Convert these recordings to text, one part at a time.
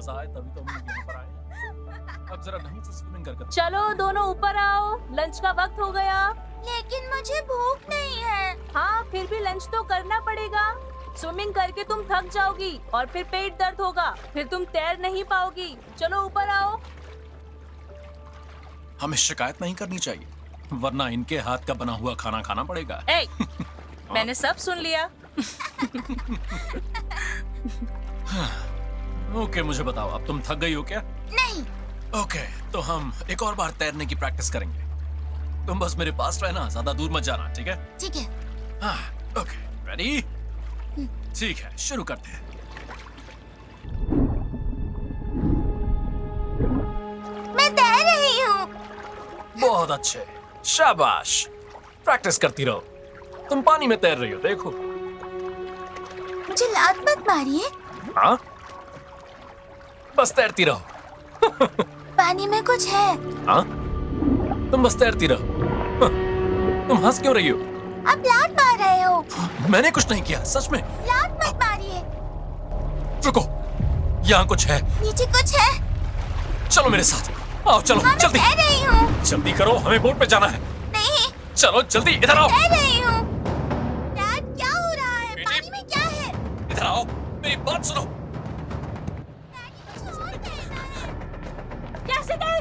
मजा आए तभी तो हम लोग यहाँ पर आए। अब जरा ढंग से स्विमिंग करके चलो दोनों ऊपर आओ, लंच का वक्त हो गया। लेकिन मुझे भूख नहीं है। हाँ, फिर भी लंच तो करना पड़ेगा। स्विमिंग करके तुम थक जाओगी और फिर पेट दर्द होगा, फिर तुम तैर नहीं पाओगी। चलो ऊपर आओ। हमें शिकायत नहीं करनी चाहिए, वरना इनके हाथ का बना हुआ खाना खाना पड़ेगा। ए, मैंने सब सुन लिया। ओके, मुझे बताओ, अब तुम थक गई हो क्या? नहीं। ओके, तो हम एक और बार तैरने की प्रैक्टिस करेंगे। तुम बस मेरे पास रहना, ज्यादा दूर मत जाना, ठीक है? ठीक है। हाँ, ओके, रेडी? ठीक है, शुरू करते हैं। मैं तैर रही हूँ। बहुत अच्छे, शाबाश। प्रैक्टिस करती रहो। तुम पानी में तैर रही हो, देखो। मुझे लात मत मारिए। हाँ? बस तैरती रहो। पानी में कुछ है। हाँ? तुम बस तैरती रहो। तुम हंस क्यों रही हो? आप लात मार रहे हो। मैंने कुछ नहीं किया, सच में। लात मत मारिए। रुको, यहाँ कुछ है। नीचे कुछ है। चलो मेरे साथ, आओ चलो, हाँ, मैं जल्दी तैर रही हूँ। जल्दी करो, हमें बोट पे जाना है। नहीं, चलो जल्दी, इधर आओ। तैर रही हूँ। डैड, क्या हो रहा है? बेटे। पानी में क्या है? इधर आओ, मेरी बात सुनो। डैडी, कुछ और तैरना है। कैसे गए?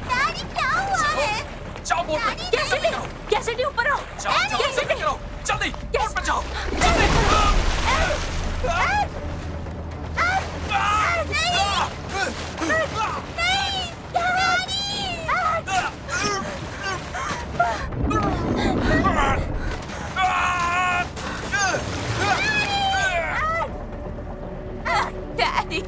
डैडी, क्या हुआ है? जाओ बोट पे। डैडी, कैसे जल्दी करो। कैसे ऊपर आओ। जाओ जाओ, कैसे जल्दी करो, जल्दी बोट पे जाओ, जल्दी। Daddy,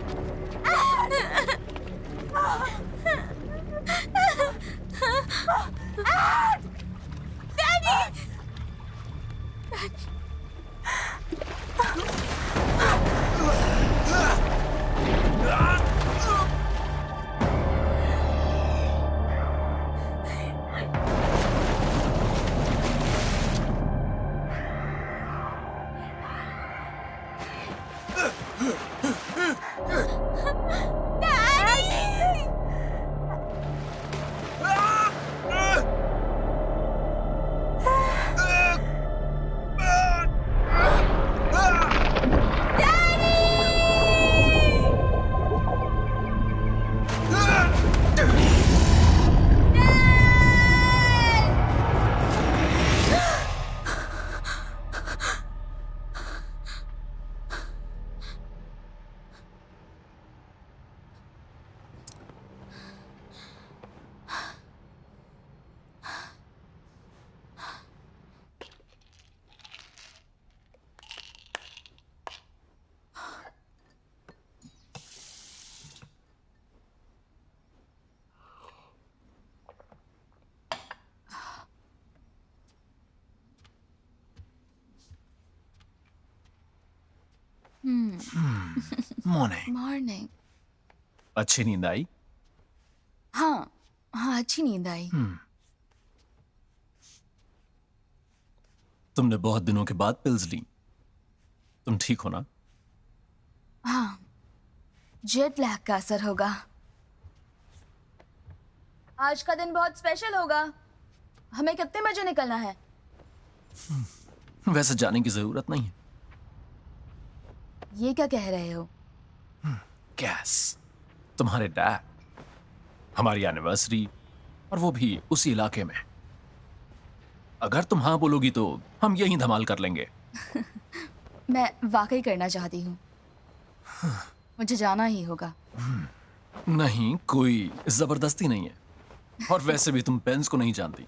morning. मॉर्निंग। अच्छी नींद आई? हाँ हाँ, अच्छी नींद आई। तुमने बहुत दिनों के बाद पिल्स ली। तुम ठीक हो ना? हाँ, जेट लैग का असर होगा। आज का दिन बहुत स्पेशल होगा। हमें कितने बजे निकलना है? वैसे जाने की जरूरत नहीं है। ये क्या कह रहे हो? गैस, तुम्हारे डैड, हमारी एनिवर्सरी, और वो भी उसी इलाके में। अगर तुम हाँ बोलोगी तो हम यहीं धमाल कर लेंगे। मैं वाकई करना चाहती हूँ। मुझे जाना ही होगा। नहीं, कोई जबरदस्ती नहीं है। और वैसे भी तुम पेंस को नहीं जानती,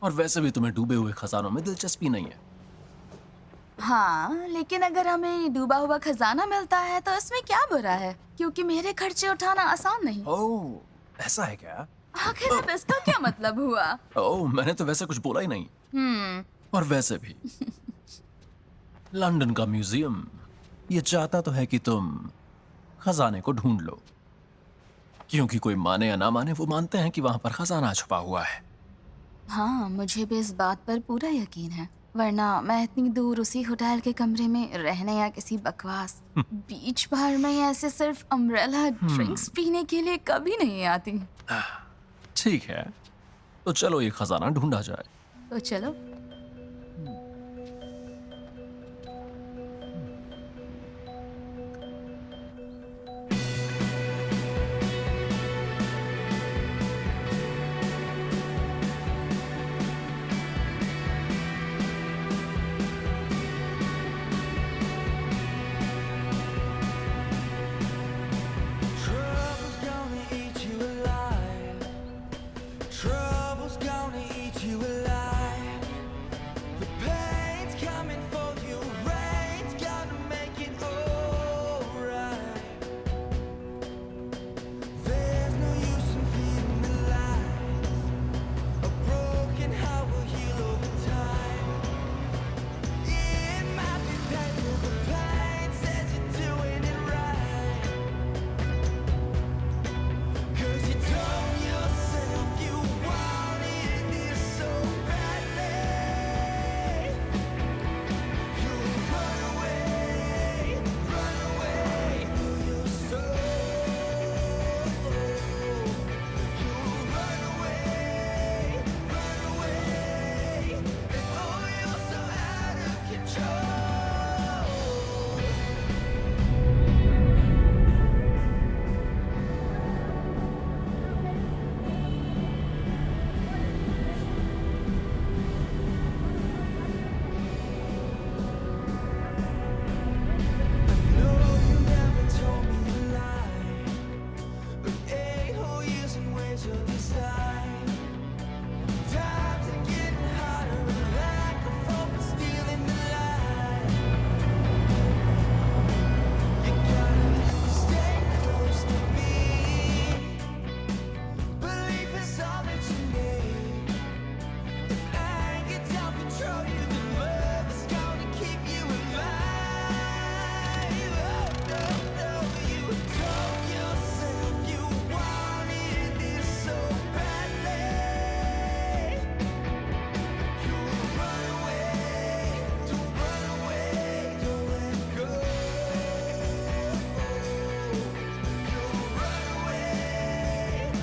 और वैसे भी तुम्हें डूबे हुए खजानों में दिलचस्पी नहीं है। हाँ, लेकिन अगर हमें डूबा हुआ खजाना मिलता है तो इसमें क्या बुरा है? क्योंकि मेरे खर्चे उठाना आसान नहीं। ओह, ऐसा है क्या? आखिर अब इसका क्या मतलब हुआ? ओह, मैंने तो वैसे कुछ बोला ही नहीं। और वैसे भी लंदन का म्यूजियम ये चाहता तो है कि तुम खजाने को ढूंढ लो, क्योंकि कोई माने या ना माने, वो मानते हैं कि वहां पर खजाना छुपा हुआ है। हाँ, मुझे भी इस बात पर पूरा यकीन है। वरना मैं इतनी दूर उसी होटल के कमरे में रहने या किसी बकवास बीच बार में ऐसे सिर्फ अम्ब्रेला ड्रिंक्स पीने के लिए कभी नहीं आती। ठीक है, तो चलो ये खजाना ढूंढा जाए। तो चलो। Trouble's gonna eat you alive. Trouble's gonna eat you alive. The pain's coming for you. Rain's gonna make it alright. There's no use in feeding the lies. A broken heart will heal over time. It might be painful, but pain says you're doing it right. 'Cause you told yourself you wanted this so badly. You run away for your soul. You run away, and oh, you're so out of control. No, you never told me a lie. But 8 whole years and ways to decide. Times are getting harder, and lack of hope is stealing the light. You gotta stay close to me. Belief is all that you need. If anger don't control you, then love is gonna keep you alive. Oh, no, no, you told yourself you wanted this so badly. You run away, don't let go. You run away, and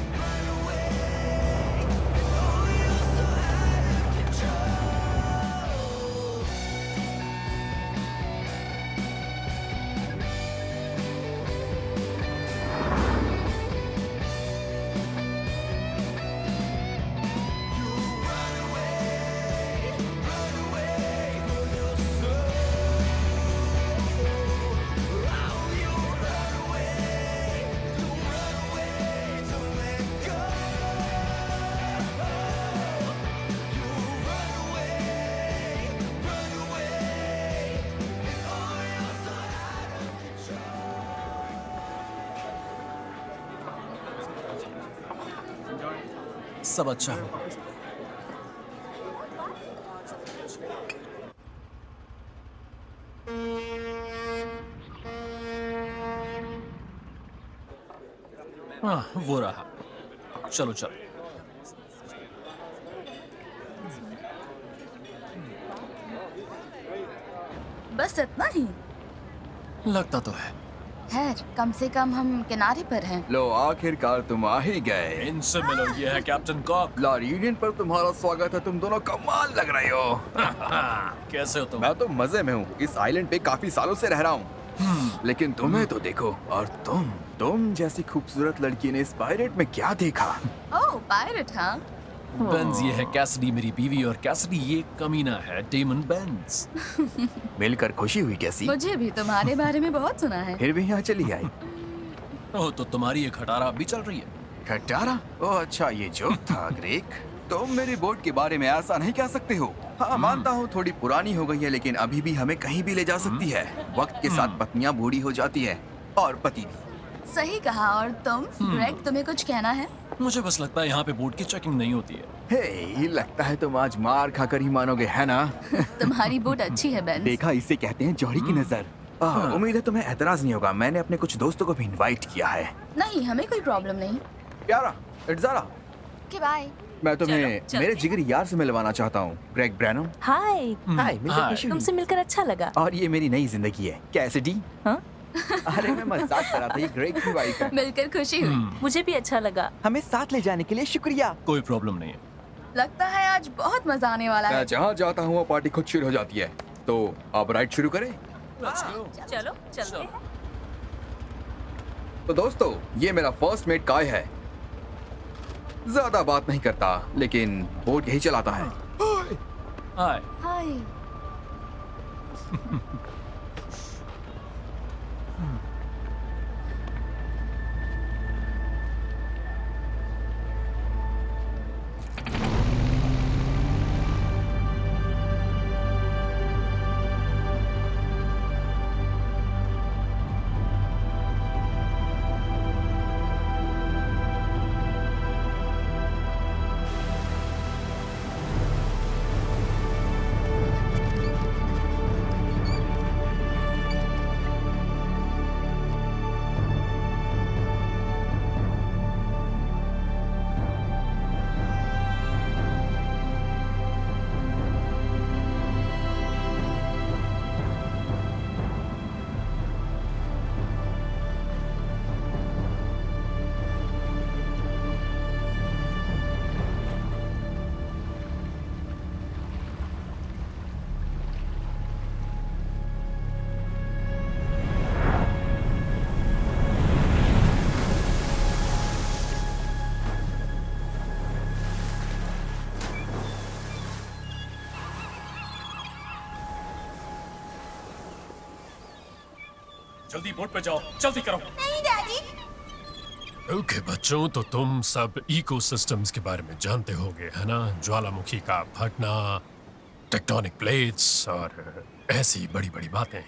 oh, you're so out of control. You run away for your soul. Oh, you run away, don't let go. You run away, and oh, you're so out of control. सब अच्छा हो। हाँ, वो रहा। चलो चलो। बस इतना ही? लगता तो है। खैर, कम से कम हम किनारे पर हैं। लो आखिरकार तुम आ ही गए। इनसे मिलो, ये है कैप्टन कॉक। लॉरियन पर तुम्हारा स्वागत है। तुम दोनों कमाल लग रहे हो। कैसे हो तुम? मैं तो मजे में हूँ। इस आइलैंड पे काफी सालों से रह रहा हूँ। लेकिन तुम्हें तो देखो, और तुम जैसी खूबसूरत लड़की ने इस पायरेट में क्या देखा? ओह, पायरेट हाँ? बेंज ये है कैसिडी मेरी बीवी, और कैसिडी ये कमीना है डेमन बेंज। मिलकर खुशी हुई कैसी? मुझे भी तुम्हारे बारे में बहुत सुना है। फिर भी यहाँ चली आई। ओह, तो तुम्हारी ये खटारा अभी चल रही है? खटारा? ओह अच्छा, ये जोक था ग्रेक। तुम मेरी बोट के बारे में ऐसा नहीं कह सकते हो। हाँ मानता हूँ थोड़ी पुरानी हो गई है, लेकिन अभी भी हमें कहीं भी ले जा सकती है। वक्त के साथ पत्नियाँ बूढ़ी हो जाती है, और पति भी। सही कहा। और तुम ग्रेग, तुम्हें कुछ कहना है? मुझे बस लगता है यहाँ पे बोट की चेकिंग नहीं होती है। हे, लगता है तुम आज मार खाकर ही मानोगे, है ना? तुम्हारी बोट अच्छी है बेंज। देखा, इसे कहते हैं जौहरी की नजर। उम्मीद है तुम्हें एतराज नहीं होगा। मैंने अपने कुछ दोस्तों को भी इनवाइट किया है। नहीं, हमें कोई प्रॉब्लम नहीं। प्यारा, इट्जारा। Okay bye. मैं तुम्हें चलो, चलते मेरे हैं। जिगरी यार से मिलवाना चाहता हूँ, ग्रेग ब्रैनम। हाय, हाय, मिलकर हाय। खुशी हुई। तुमसे मिलकर अच्छा लगा। और ये मेरी नई जिंदगी है, कैसिडी। हाँ? अरे मैं मजाक कर रहा था, ये ग्रेग की वाइफ है। मिलकर खुशी हुई। मुझे भी अच्छा लगा। हमें साथ ले जाने के लिए शुक्रिया। कोई प्रॉब्लम नहीं है। लगता है आज बहुत मजा आने वाला मैं है। जहाँ जाता हूँ वो पार्टी खुद शुरू हो जाती है। तो आप राइड शुरू करें। चलो चलते हैं। तो दोस्तों, ये मेरा फर्स्ट मेट काय है। ज्यादा बात नहीं करता, लेकिन बोट यही चलाता है। हाय। हाय। जल्दी बोट पे जाओ, जल्दी करो। नहीं डैडी। ओके बच्चों, तो तुम सब इकोसिस्टम्स के बारे में जानते होगे, है ना? ज्वालामुखी का फटना, टेक्टोनिक प्लेट्स और ऐसी बड़ी बड़ी बातें।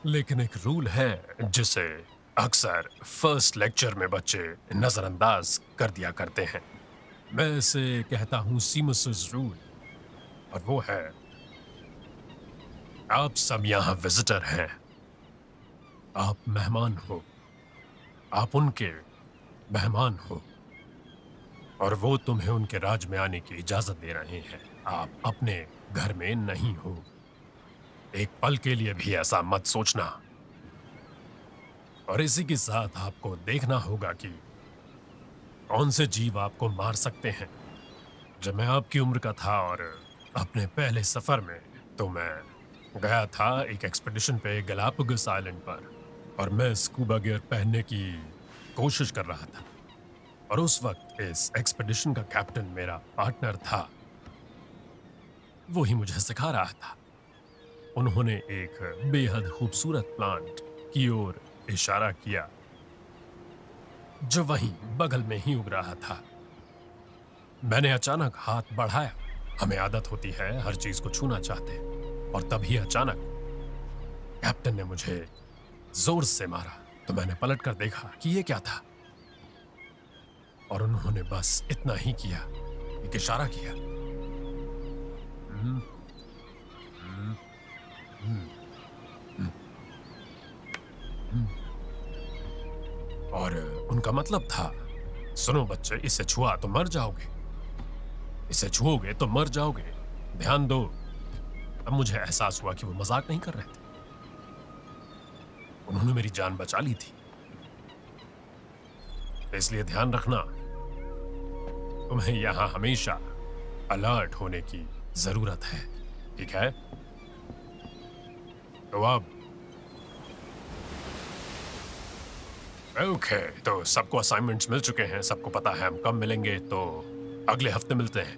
लेकिन एक रूल है जिसे अक्सर फर्स्ट लेक्चर में बच्चे नजरअंदाज कर दिया करते हैं। मैं इसे कहता हूँ सीमस's रूल, और वो है आप सब यहाँ विजिटर हैं, आप मेहमान हो, आप उनके मेहमान हो, और वो तुम्हें उनके राज में आने की इजाजत दे रहे हैं। आप अपने घर में नहीं हो। एक पल के लिए भी ऐसा मत सोचना। और इसी के साथ आपको देखना होगा कि कौन से जीव आपको मार सकते हैं। जब मैं आपकी उम्र का था और अपने पहले सफर में, तो मैं गया था एक एक्सपीडिशन पे गैलापागोस आइलैंड पर, और मैं स्कूबा गियर पहनने की कोशिश कर रहा था। और उस वक्त इस एक्सपीडिशन का कैप्टन मेरा पार्टनर था। वो ही मुझे सिखा रहा था। उन्होंने एक बेहद खूबसूरत प्लांट की ओर इशारा किया जो वहीं बगल में ही उग रहा था। मैंने अचानक हाथ बढ़ाया। हमें आदत होती है हर चीज को छूना चाहते हैं। और तभी अचानक कैप्टन ने मुझे जोर से मारा। तो मैंने पलट कर देखा कि ये क्या था, और उन्होंने बस इतना ही किया, एक इशारा किया। और उनका मतलब था, सुनो बच्चे, इसे छुआ तो मर जाओगे, इसे छुओगे तो मर जाओगे, ध्यान दो। अब मुझे एहसास हुआ कि वो मजाक नहीं कर रहे थे। उन्होंने मेरी जान बचा ली थी। इसलिए ध्यान रखना, तुम्हें यहां हमेशा अलर्ट होने की जरूरत है, ठीक है? तो अब ओके, तो सबको असाइनमेंट्स मिल चुके हैं, सबको पता है हम कब मिलेंगे, तो अगले हफ्ते मिलते हैं।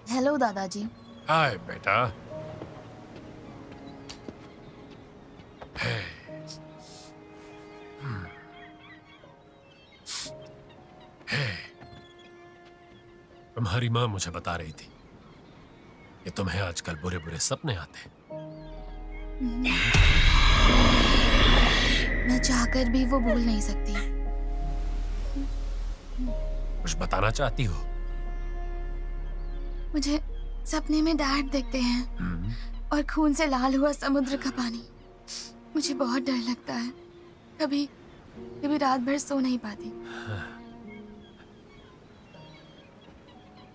हेलो दादाजी। हाय बेटा। हे। हे। तुम्हारी माँ मुझे बता रही थी कि तुम्हें आजकल बुरे बुरे सपने आते हैं। मैं चाहकर भी वो भूल नहीं सकती। कुछ बताना चाहती हो? मुझे सपने में डैड देखते हैं और खून से लाल हुआ समुद्र का पानी। मुझे बहुत डर लगता है। कभी कभी रात भर सो नहीं पाती।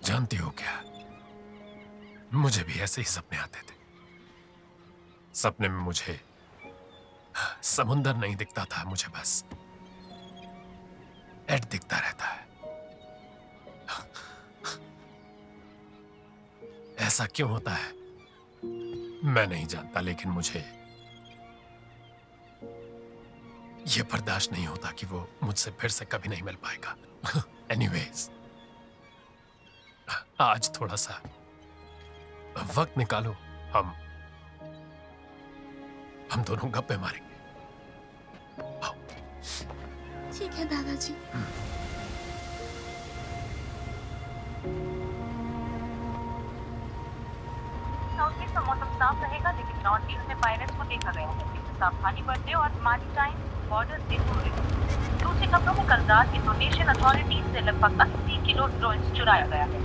जानती हो क्या, मुझे भी ऐसे ही सपने आते थे। सपने में मुझे समुंदर नहीं दिखता था, मुझे बस एड दिखता रहता है। ऐसा क्यों होता है मैं नहीं जानता, लेकिन मुझे यह बर्दाश्त नहीं होता कि वो मुझसे फिर से कभी नहीं मिल पाएगा। एनीवेज, आज थोड़ा सा वक्त निकालो, हम दोनों गप्पे मारेंगे। आओ। ठीक है दादाजी। साउथ ईस्ट में मौसम साफ रहेगा, लेकिन नॉर्थ ईस्ट में पायरेट्स को देखा गया है। इससे सावधानी बरतें और मारीटाइम बॉर्डर से दूर रहें। दूसरी खबरों में कल रात इंडोनेशियन अथॉरिटीज से लगभग 80 किलो ड्रोन्स चुराया गया है।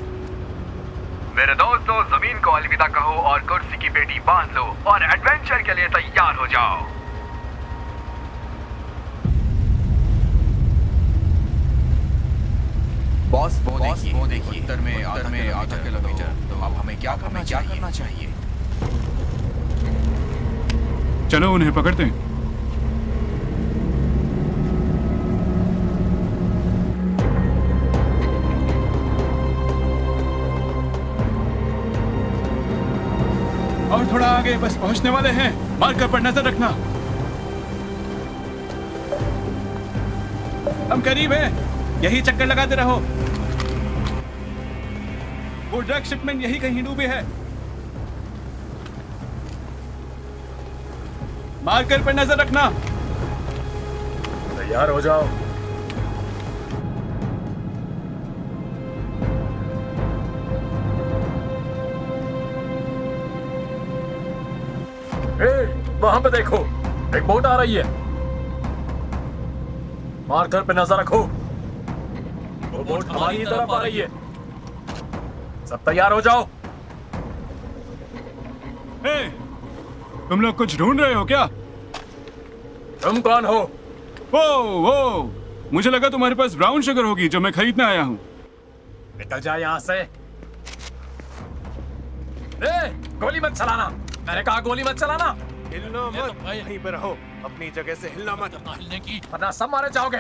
मेरे दोस्तों, जमीन को अलविदा कहो और कुर्सी की पेटी बांध लो और एडवेंचर के लिए तैयार हो जाओ। बॉस वो देखिए उत्तर में आधा किलोमीटर। तो अब हमें क्या करना चाहिए? चलो उन्हें पकड़ते हैं। और थोड़ा आगे, बस पहुंचने वाले हैं। मार्कर पर नजर रखना। हम करीब हैं, यही चक्कर लगाते रहो। वो ड्रग शिपमेंट यही कहीं डूबी है। मार्कर पर नजर रखना। तैयार हो जाओ। वहां पे देखो, एक बोट आ रही है। मार्कर पे नजर रखो, वो बोट हमारी तरफ आ रही है। सब तैयार हो जाओ। ए, तुम लोग कुछ ढूंढ रहे हो क्या? तुम कौन हो? वो मुझे लगा तुम्हारे पास ब्राउन शुगर होगी जो मैं खरीदने आया हूँ। निकल जा यहाँ से। गोली मत चलाना, मैंने कहा गोली मत चलाना। हिलना मत, यहीं पे रहो, अपनी जगह से हिलना मत। हिलने की, वरना सब मारे जाओगे।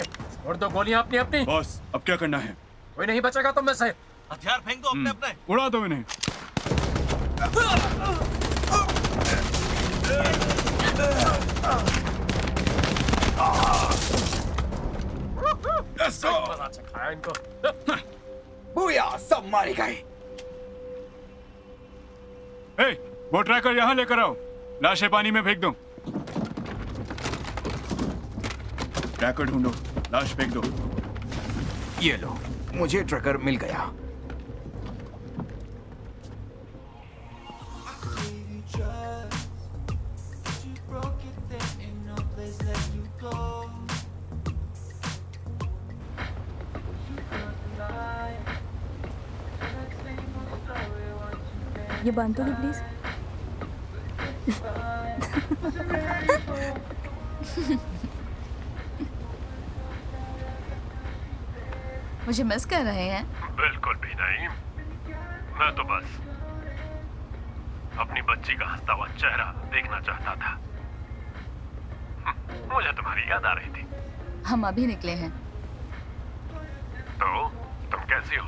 और दो गोलियां अपनी अपनी। बॉस, अब क्या करना है? कोई नहीं बचेगा तुम में से। हथियार फेंक दो अपने अपने। उड़ा दो इन्हें। मजा चखाया इनको। बूया, सब मारे गए। ए, वो ट्रैकर यहाँ लेकर आओ। लाशें पानी में फेंक दो। ट्रैकर ढूंढो, लाश फेंक दो। ये लो, मुझे ट्रैकर मिल गया। ये बांध दोगे प्लीज? मुझे मिस कर रहे हैं? बिल्कुल भी नहीं, मैं तो बस अपनी बच्ची का हंसता हुआ चेहरा देखना चाहता था। मुझे तुम्हारी याद आ रही थी। हम अभी निकले हैं। तो तुम कैसी हो?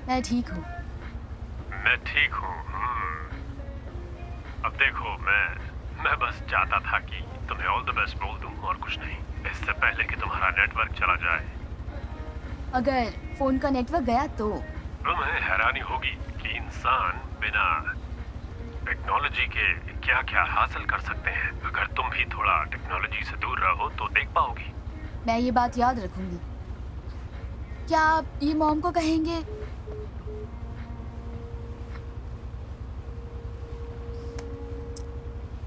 मैं ठीक हूँ। मैं ठीक हूँ। अब देखो, मैं बस चाहता था कि तुम्हें ऑल द बेस्ट बोल दूं और कुछ नहीं, इससे पहले कि तुम्हारा नेटवर्क चला जाए। अगर फोन का नेटवर्क गया तो? तुम्हें हैरानी होगी कि इंसान बिना टेक्नोलॉजी के क्या क्या हासिल कर सकते हैं। अगर तुम भी थोड़ा टेक्नोलॉजी से दूर रहो तो देख पाओगी। मैं ये बात याद रखूंगी। क्या आप ये मॉम को कहेंगे?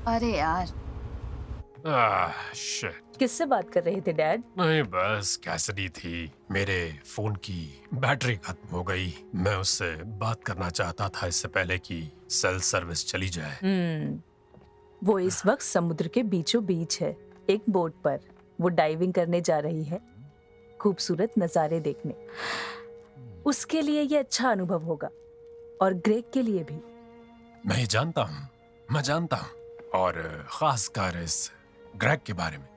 अरे यार। शिट। किससे बात कर रहे थे डैड? नहीं, बस कैसिडी थी। मेरे फोन की बैटरी खत्म हो गई। मैं उससे बात करना चाहता था इससे पहले कि सेल सर्विस चली जाए। वो इस वक्त समुद्र के बीचों बीच है, एक बोट पर। वो डाइविंग करने जा रही है, खूबसूरत नजारे देखने। उसके लिए ये अच्छा अनुभव होगा और ग्रेग के लिए भी। मैं ये जानता हूँ, मैं जानता हूँ, और खासकर इस ग्रेग के बारे में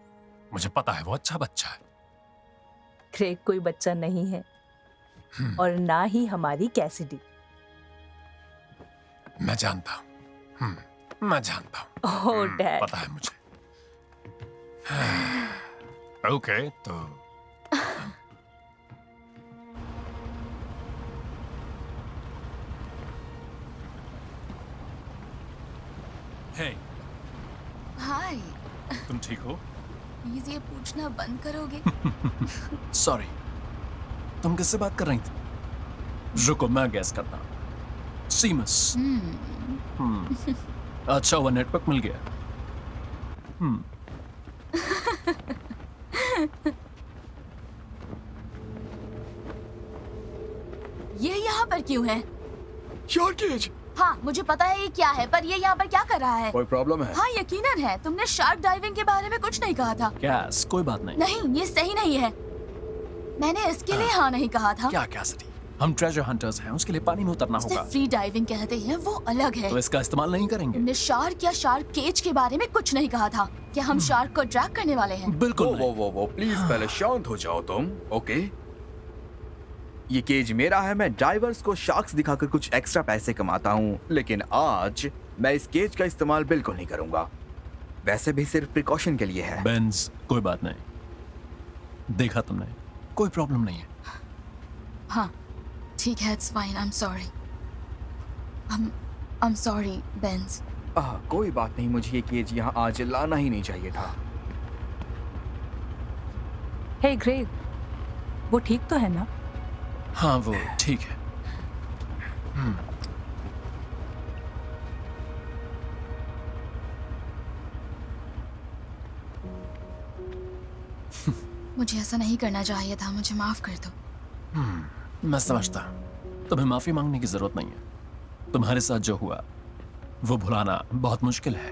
मुझे पता है। वो अच्छा बच्चा है। ग्रेग कोई बच्चा नहीं है और ना ही हमारी कैसिडी। मैं जानता हूँ, मैं जानता हूँ। ओह डैड, पता है मुझे। ओके, तो हे, हाय, तुम ठीक हो? प्लीज ये पूछना बंद करोगे? सॉरी, तुम किससे बात कर रही थी? रुको, मैं गैस करता हूँ। सीमस। अच्छा हुआ नेटवर्क मिल गया। ये यहाँ पर क्यों है? Your cage. हाँ, मुझे पता है ये क्या है, पर ये यहाँ पर क्या कर रहा है? कोई प्रॉब्लम है? हाँ, यकीनन है। तुमने शार्क डाइविंग के बारे में कुछ नहीं कहा था। गैस, कोई बात नहीं। नहीं, ये सही नहीं है। मैंने इसके लिए हाँ नहीं कहा था। क्या कैसिडी, हम ट्रेजर हंटर्स हैं, उसके लिए पानी में उतरना उसे होगा। फ्री डाइविंग कहते हैं, वो अलग है। तो इसका इस्तेमाल नहीं करेंगे? तुमने शार्क या शार्क केज के बारे में कुछ नहीं कहा था। क्या हम शार्क को ट्रैक करने वाले हैं? बिल्कुल वो नहीं। वो प्लीज पहले शांत हो जाओ तुम। ओके, ये केज मेरा है। मैं डाइवर्स को शार्क्स दिखाकर कुछ एक्स्ट्रा पैसे कमाता हूँ, लेकिन आज मैं इस केज का इस्तेमाल बिल्कुल नहीं करूंगा। वैसे भी सिर्फ प्रिकॉशन के लिए है। बेंज, कोई बात नहीं। देखा तुमने, कोई प्रॉब्लम नहीं है। हाँ, ठीक है, it's fine. I am sorry. I am sorry Benz. कोई बात नहीं, मुझे ये केज यहाँ आज लाना ही नहीं चाहिए था। हे ग्रेग, वो ठीक तो है ना? हाँ, वो ठीक है। मुझे ऐसा नहीं करना चाहिए था, मुझे माफ कर दो। मैं समझता हूँ, तुम्हें माफी मांगने की जरूरत नहीं है। तुम्हारे साथ जो हुआ वो भुलाना बहुत मुश्किल है।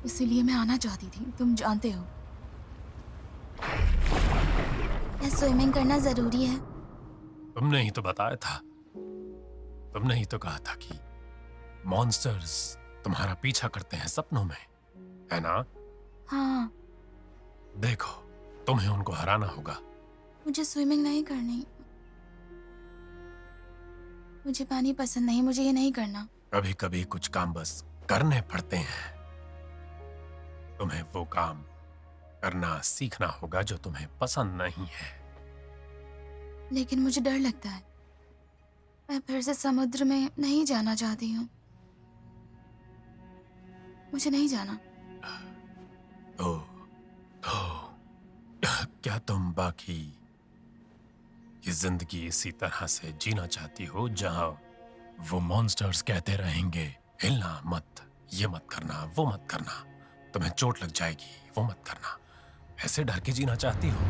इसीलिए मैं आना चाहती थी, तुम जानते हो। क्या स्विमिंग करना जरूरी है? तुमने ही तो बताया था, तुमने ही तो कहा था कि मॉन्स्टर्स तुम्हारा पीछा करते हैं सपनों में, है ना? हाँ। देखो, तुम्हें उनको हराना होगा। मुझे स्विमिंग नहीं करनी। मुझे पानी पसंद नहीं, मुझे ये नहीं करना। कभी कभी कुछ काम बस करने पड़ते हैं। तुम्हें वो काम करना सीखना होगा जो तुम्हें पसंद नहीं है। लेकिन मुझे डर लगता है। मैं फिर से समुद्र में नहीं जाना चाहती हूँ। मुझे नहीं जाना। तो क्या तुम बाकी ये जिंदगी इसी तरह से जीना चाहती हो, जहां वो मॉन्स्टर्स कहते रहेंगे हिलना मत, ये मत करना, वो मत करना, तुम्हें चोट लग जाएगी, वो मत करना। ऐसे डर के जीना चाहती हो?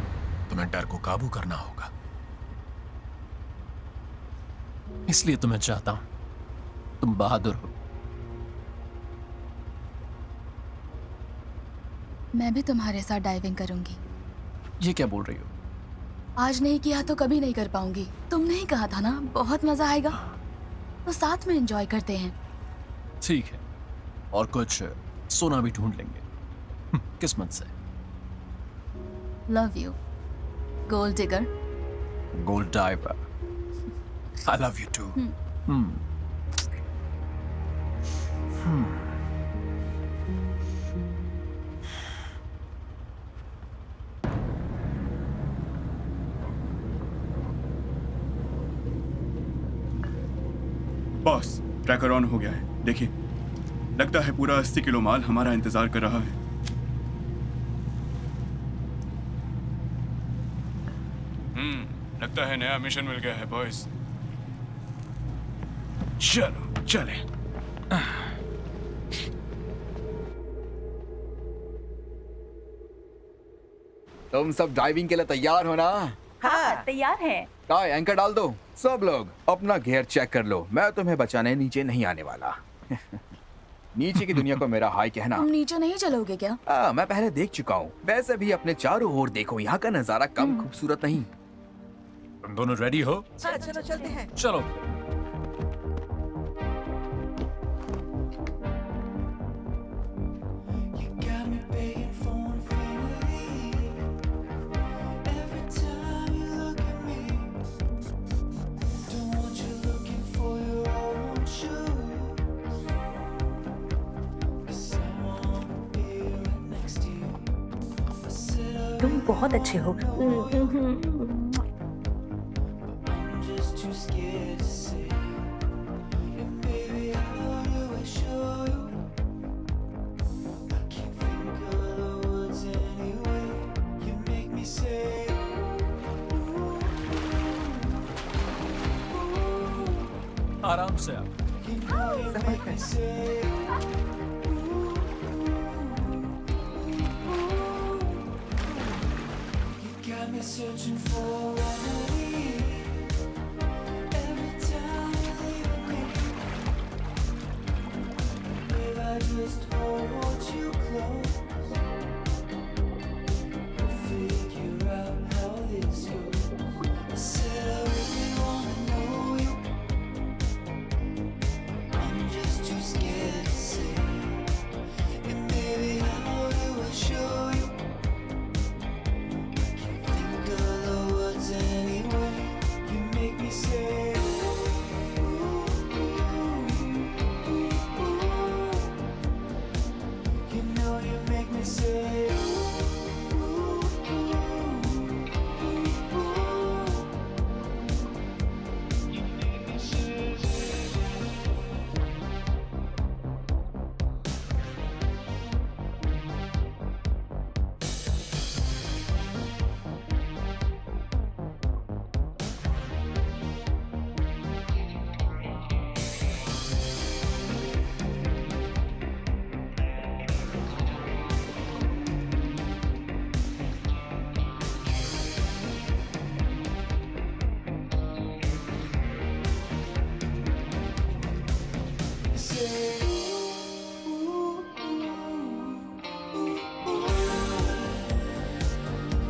तुम्हें डर को काबू करना होगा। इसलिए तुम्हें चाहता हूं, तुम बहादुर हो। मैं भी तुम्हारे साथ डाइविंग करूंगी। ये क्या बोल रही हो? आज नहीं किया तो कभी नहीं कर पाऊंगी। तुमने ही कहा था ना, बहुत मजा आएगा, तो साथ में एंजॉय करते हैं। ठीक है, और कुछ सोना भी ढूंढ लेंगे किस्मत से। Love you gold digger. Gold diver. I love you too. Boss, tracker on हो गया है। देखिए, लगता है पूरा 80 किलो माल हमारा इंतजार कर रहा है। लगता है नया मिशन मिल गया है बॉयज। चलो चले। तुम सब ड्राइविंग के लिए तैयार हो ना? हाँ तैयार हैं। काय एंकर डाल दो। सब लोग अपना गियर चेक कर लो, मैं तुम्हें बचाने नीचे नहीं आने वाला। नीचे की दुनिया को मेरा हाय कहना। तुम नीचे नहीं चलोगे क्या? मैं पहले देख चुका हूँ। वैसे भी अपने चारों ओर देखो, यहाँ का नजारा कम खूबसूरत नहीं। तुम दोनों रेडी हो? चलो चलते हैं। चलो। You got me begging for infinity. Every time you look at me, don't want you looking for your own shoes. 'Cause I wanna be right next to you. I said I तुम बहुत अच्छे हो। I'm just too scared to say. And baby, how do I show you? I can't think of the words anyway. You make me say, आराम से आप। you know you make me say. You got me searching for a remedy. Every time you leave me, babe, I just hold you close. We'll figure out how this goes. I said I really wanna know you. I'm just too scared to say. And baby, how do I show you? Think of the words anyway. You make me say, you know you make me say.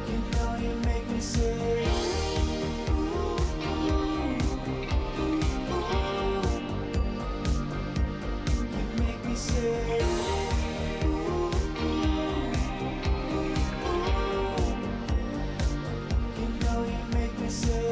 You know you make me say. You make me say. You know you make me say.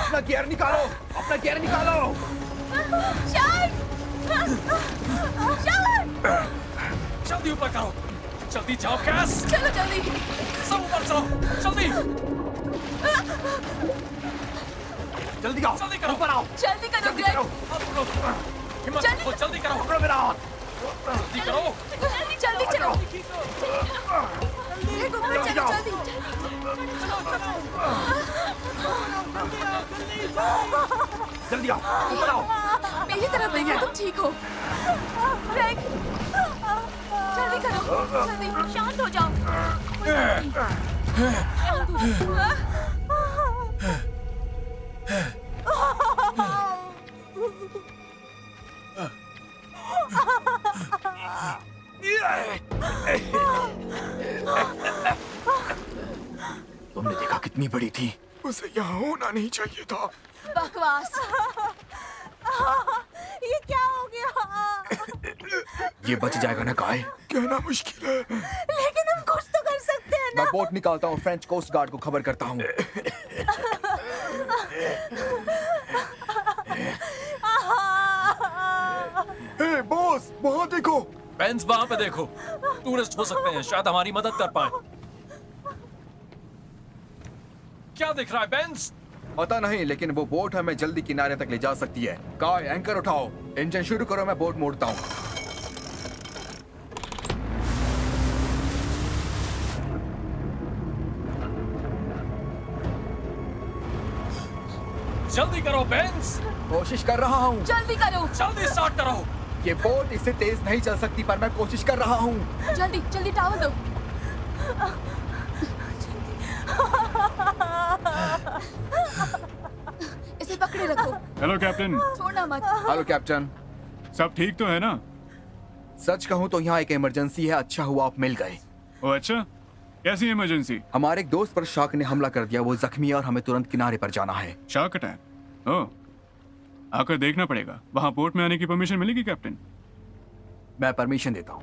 अपना gear निकालो, अपना gear निकालो। जल्दी ऊपर करो, जल्दी जाओ gas. चलो जल्दी। सब ऊपर चलो, जल्दी। जल्दी आओ, जल्दी करो, ऊपर आओ। जल्दी करो ग्रेग। हिम्मत रखो, जल्दी करो। पकड़ो मेरा हाथ। जल्दी करो। जल्दी चलो। ग्रेग ऊपर चलो जल्दी। जल्दी आओ, ऊपर आओ। मेरी तरफ देखो, तुम ठीक हो। ग्रेग जल्दी करो, जल्दी शांत हो जाओ। तुमने देखा कितनी बड़ी थी? उसे यहाँ होना नहीं चाहिए था। बकवास। ये क्या हो गया? ये बच जाएगा ना काय? कहना मुश्किल है। लेकिन हम कुछ तो कर सकते हैं ना। मैं बोट निकालता हूँ, फ्रेंच कोस्ट गार्ड को खबर करता हूँ। हे बॉस, वहाँ देखो। बेंस वहां पे देखो, टूरिस्ट हो सकते हैं, शायद हमारी मदद कर पाए। क्या दिख रहा है बेंस? पता नहीं, लेकिन वो बोट हमें जल्दी किनारे तक ले जा सकती है। काय, एंकर उठाओ, इंजन शुरू करो, मैं बोट मोड़ता हूँ। जल्दी करो बेंस। कोशिश कर रहा हूँ। जल्दी करो। जल्दी स्टार्ट करो। ये बोट इससे तेज नहीं चल सकती, पर मैं कोशिश कर रहा हूँ। जल्दी जल्दी टावल दो। इसे पकड़े रखो, हेलो कैप्टन, छोड़ना मत। Hello captain. सब ठीक तो है ना? सच कहूँ तो यहाँ एक इमरजेंसी है, अच्छा हुआ आप मिल गए। ओ अच्छा, कैसी इमरजेंसी? हमारे एक दोस्त पर शार्क ने हमला कर दिया, वो जख्मी है और हमें तुरंत किनारे पर जाना है। Shark attack? ओह, आकर देखना पड़ेगा। वहाँ पोर्ट में आने की परमिशन मिलेगी कैप्टन? मैं परमिशन देता हूँ।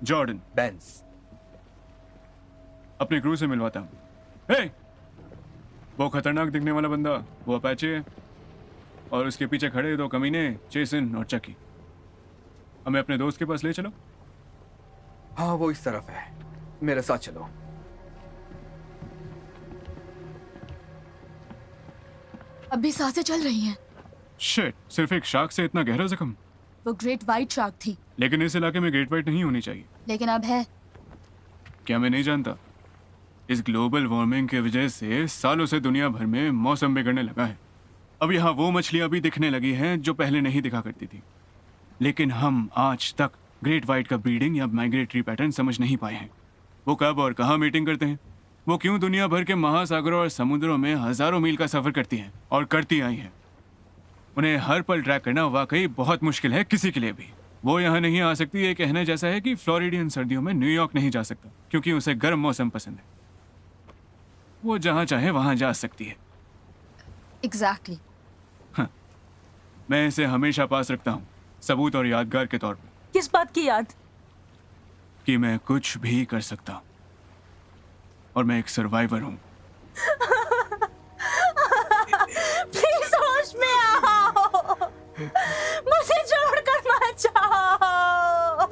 जॉर्डन, बेंस। अपने क्रू से मिलवाता हूँ। हे! वो खतरनाक दिखने वाला बंदा, वो अपाचे है, और उसके पीछे खड़े 2 कमीने, जेसन और चकी। हमें अपने दोस्त के पास ले चलो। हाँ, वो इस तरफ है, मेरे साथ चलो। अभी सांसें चल रही हैं। शिट, सिर्फ एक शार्क से इतना गहरा जख्म? वो ग्रेट वाइट शार्क थी, लेकिन इस इलाके में ग्रेट वाइट नहीं होनी चाहिए। लेकिन अब है। क्या मैं नहीं जानता? इस ग्लोबल वार्मिंग की वजह से सालों से दुनिया भर में मौसम बिगड़ने लगा है। अब यहाँ वो मछलियाँ भी दिखने लगी हैं जो पहले नहीं दिखा करती थी। लेकिन हम आज तक ग्रेट वाइट का ब्रीडिंग या माइग्रेटरी पैटर्न समझ नहीं पाए हैं। वो कब और कहाँ मीटिंग करते हैं, वो क्यों दुनिया भर के महासागरों और समुद्रों में हजारों मील का सफर करती हैं और करती आई हैं। उन्हें हर पल ट्रैक करना वाकई बहुत मुश्किल है किसी के लिए भी। वो यहाँ नहीं आ सकती, ये कहने जैसा है कि फ्लोरिडियन सर्दियों में न्यूयॉर्क नहीं जा सकता क्योंकि उसे गर्म मौसम पसंद है। वो जहाँ चाहे वहाँ जा सकती है। एग्जैक्टली। मैं इसे हमेशा पास रखता हूँ, सबूत और यादगार के तौर पर, किस बात की याद? कि मैं कुछ भी कर सकता हूँ और मैं एक सर्वाइवर हूँ। प्लीज होश में आओ, मुझे छोड़कर मत जाओ।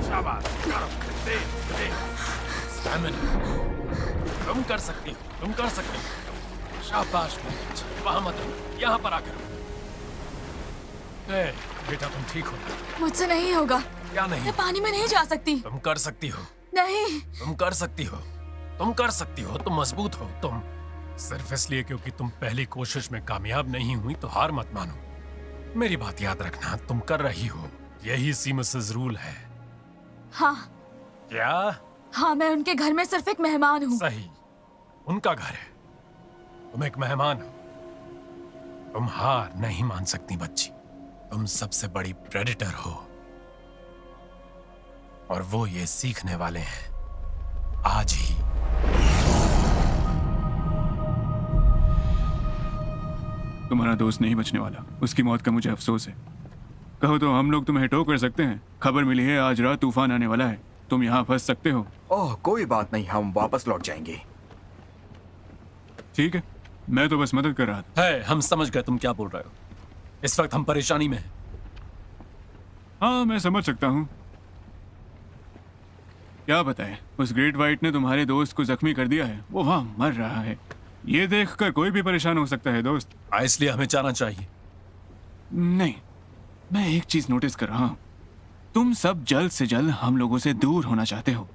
शाबाश, करो, दे। स्टैमिना। तुम कर सकती हो, तुम कर सकती हो। शाबाश मेरी बच्ची, वहां मत रहो, यहाँ पर आकर। ए, बेटा तुम ठीक हो? मुझसे नहीं होगा। क्या नहीं? मैं पानी में नहीं जा सकती। तुम कर सकती हो, नहीं। तुम कर सकती हो, तुम कर सकती हो, तुम मजबूत हो। तुम सिर्फ इसलिए क्योंकि तुम पहली कोशिश में कामयाब नहीं हुई तो हार मत मानो। मेरी बात याद रखना, तुम कर रही हो, यही सी मिसेस रूल है। हाँ क्या? हाँ, मैं उनके घर में सिर्फ एक मेहमान हूँ। सही, उनका घर है, तुम एक मेहमान हो। तुम हार नहीं मान सकती बच्ची, तुम सबसे बड़ी प्रेडेटर हो और वो ये सीखने वाले हैं आज ही। तुम्हारा दोस्त नहीं बचने वाला, उसकी मौत का मुझे अफसोस है। कहो तो हम लोग तुम्हें टो कर सकते हैं। खबर मिली है आज रात तूफान आने वाला है, तुम यहाँ फंस सकते हो। ओह, कोई बात नहीं, हम वापस लौट जाएंगे। ठीक है, मैं तो बस मदद कर रहा था। है, हम समझ गए तुम क्या बोल रहे हो। इस वक्त हम परेशानी में हैं। हाँ, मैं समझ सकता हूँ। क्या बताएं, उस ग्रेट वाइट ने तुम्हारे दोस्त को जख्मी कर दिया है, वो वहाँ मर रहा है। ये देखकर कोई भी परेशान हो सकता है दोस्त। इसलिए हमें जाना चाहिए। नहीं, मैं एक चीज नोटिस कर रहा हूँ, तुम सब जल्द से जल्द हम लोगों से दूर होना चाहते हो।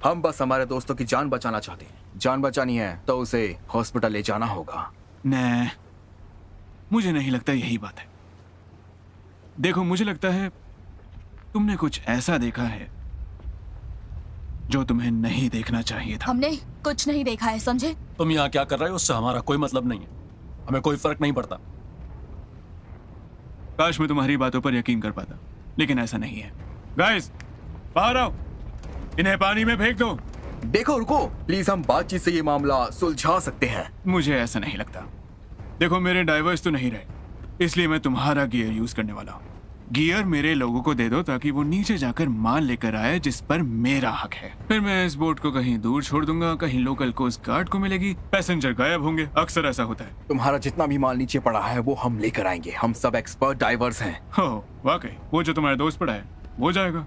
हम बस हमारे दोस्तों की जान बचाना चाहते हैं। जान बचानी है तो उसे हॉस्पिटल ले जाना होगा। नहीं, मुझे नहीं लगता यही बात है। देखो, मुझे लगता है तुमने कुछ ऐसा देखा है जो तुम्हें नहीं देखना चाहिए था। हमने कुछ नहीं देखा है, समझे? तुम यहाँ क्या कर रहे हो उससे हमारा कोई मतलब नहीं है, हमें कोई फर्क नहीं पड़ता। काश मैं तुम्हारी बातों पर यकीन कर पाता, लेकिन ऐसा नहीं है। गाइस, बाहर आओ, इन्हें पानी में फेंक दो। देखो, रुको प्लीज, हम बातचीत से ये मामला सुलझा सकते हैं। मुझे ऐसा नहीं लगता। देखो, मेरे डाइवर्स तो नहीं रहे, इसलिए मैं तुम्हारा गियर यूज करने वाला हूँ। गियर मेरे लोगों को दे दो ताकि वो नीचे जाकर माल लेकर आए जिस पर मेरा हक है। फिर मैं इस बोट को कहीं दूर छोड़ दूंगा, कहीं लोकल कोस्ट गार्ड को मिलेगी, पैसेंजर गायब होंगे। अक्सर ऐसा होता है। तुम्हारा जितना भी माल नीचे पड़ा है वो हम लेकर आएंगे। हम सब एक्सपर्ट डाइवर्स हैं। हो, वाकई वो जो तुम्हारा दोस्त पड़ा है वो जाएगा।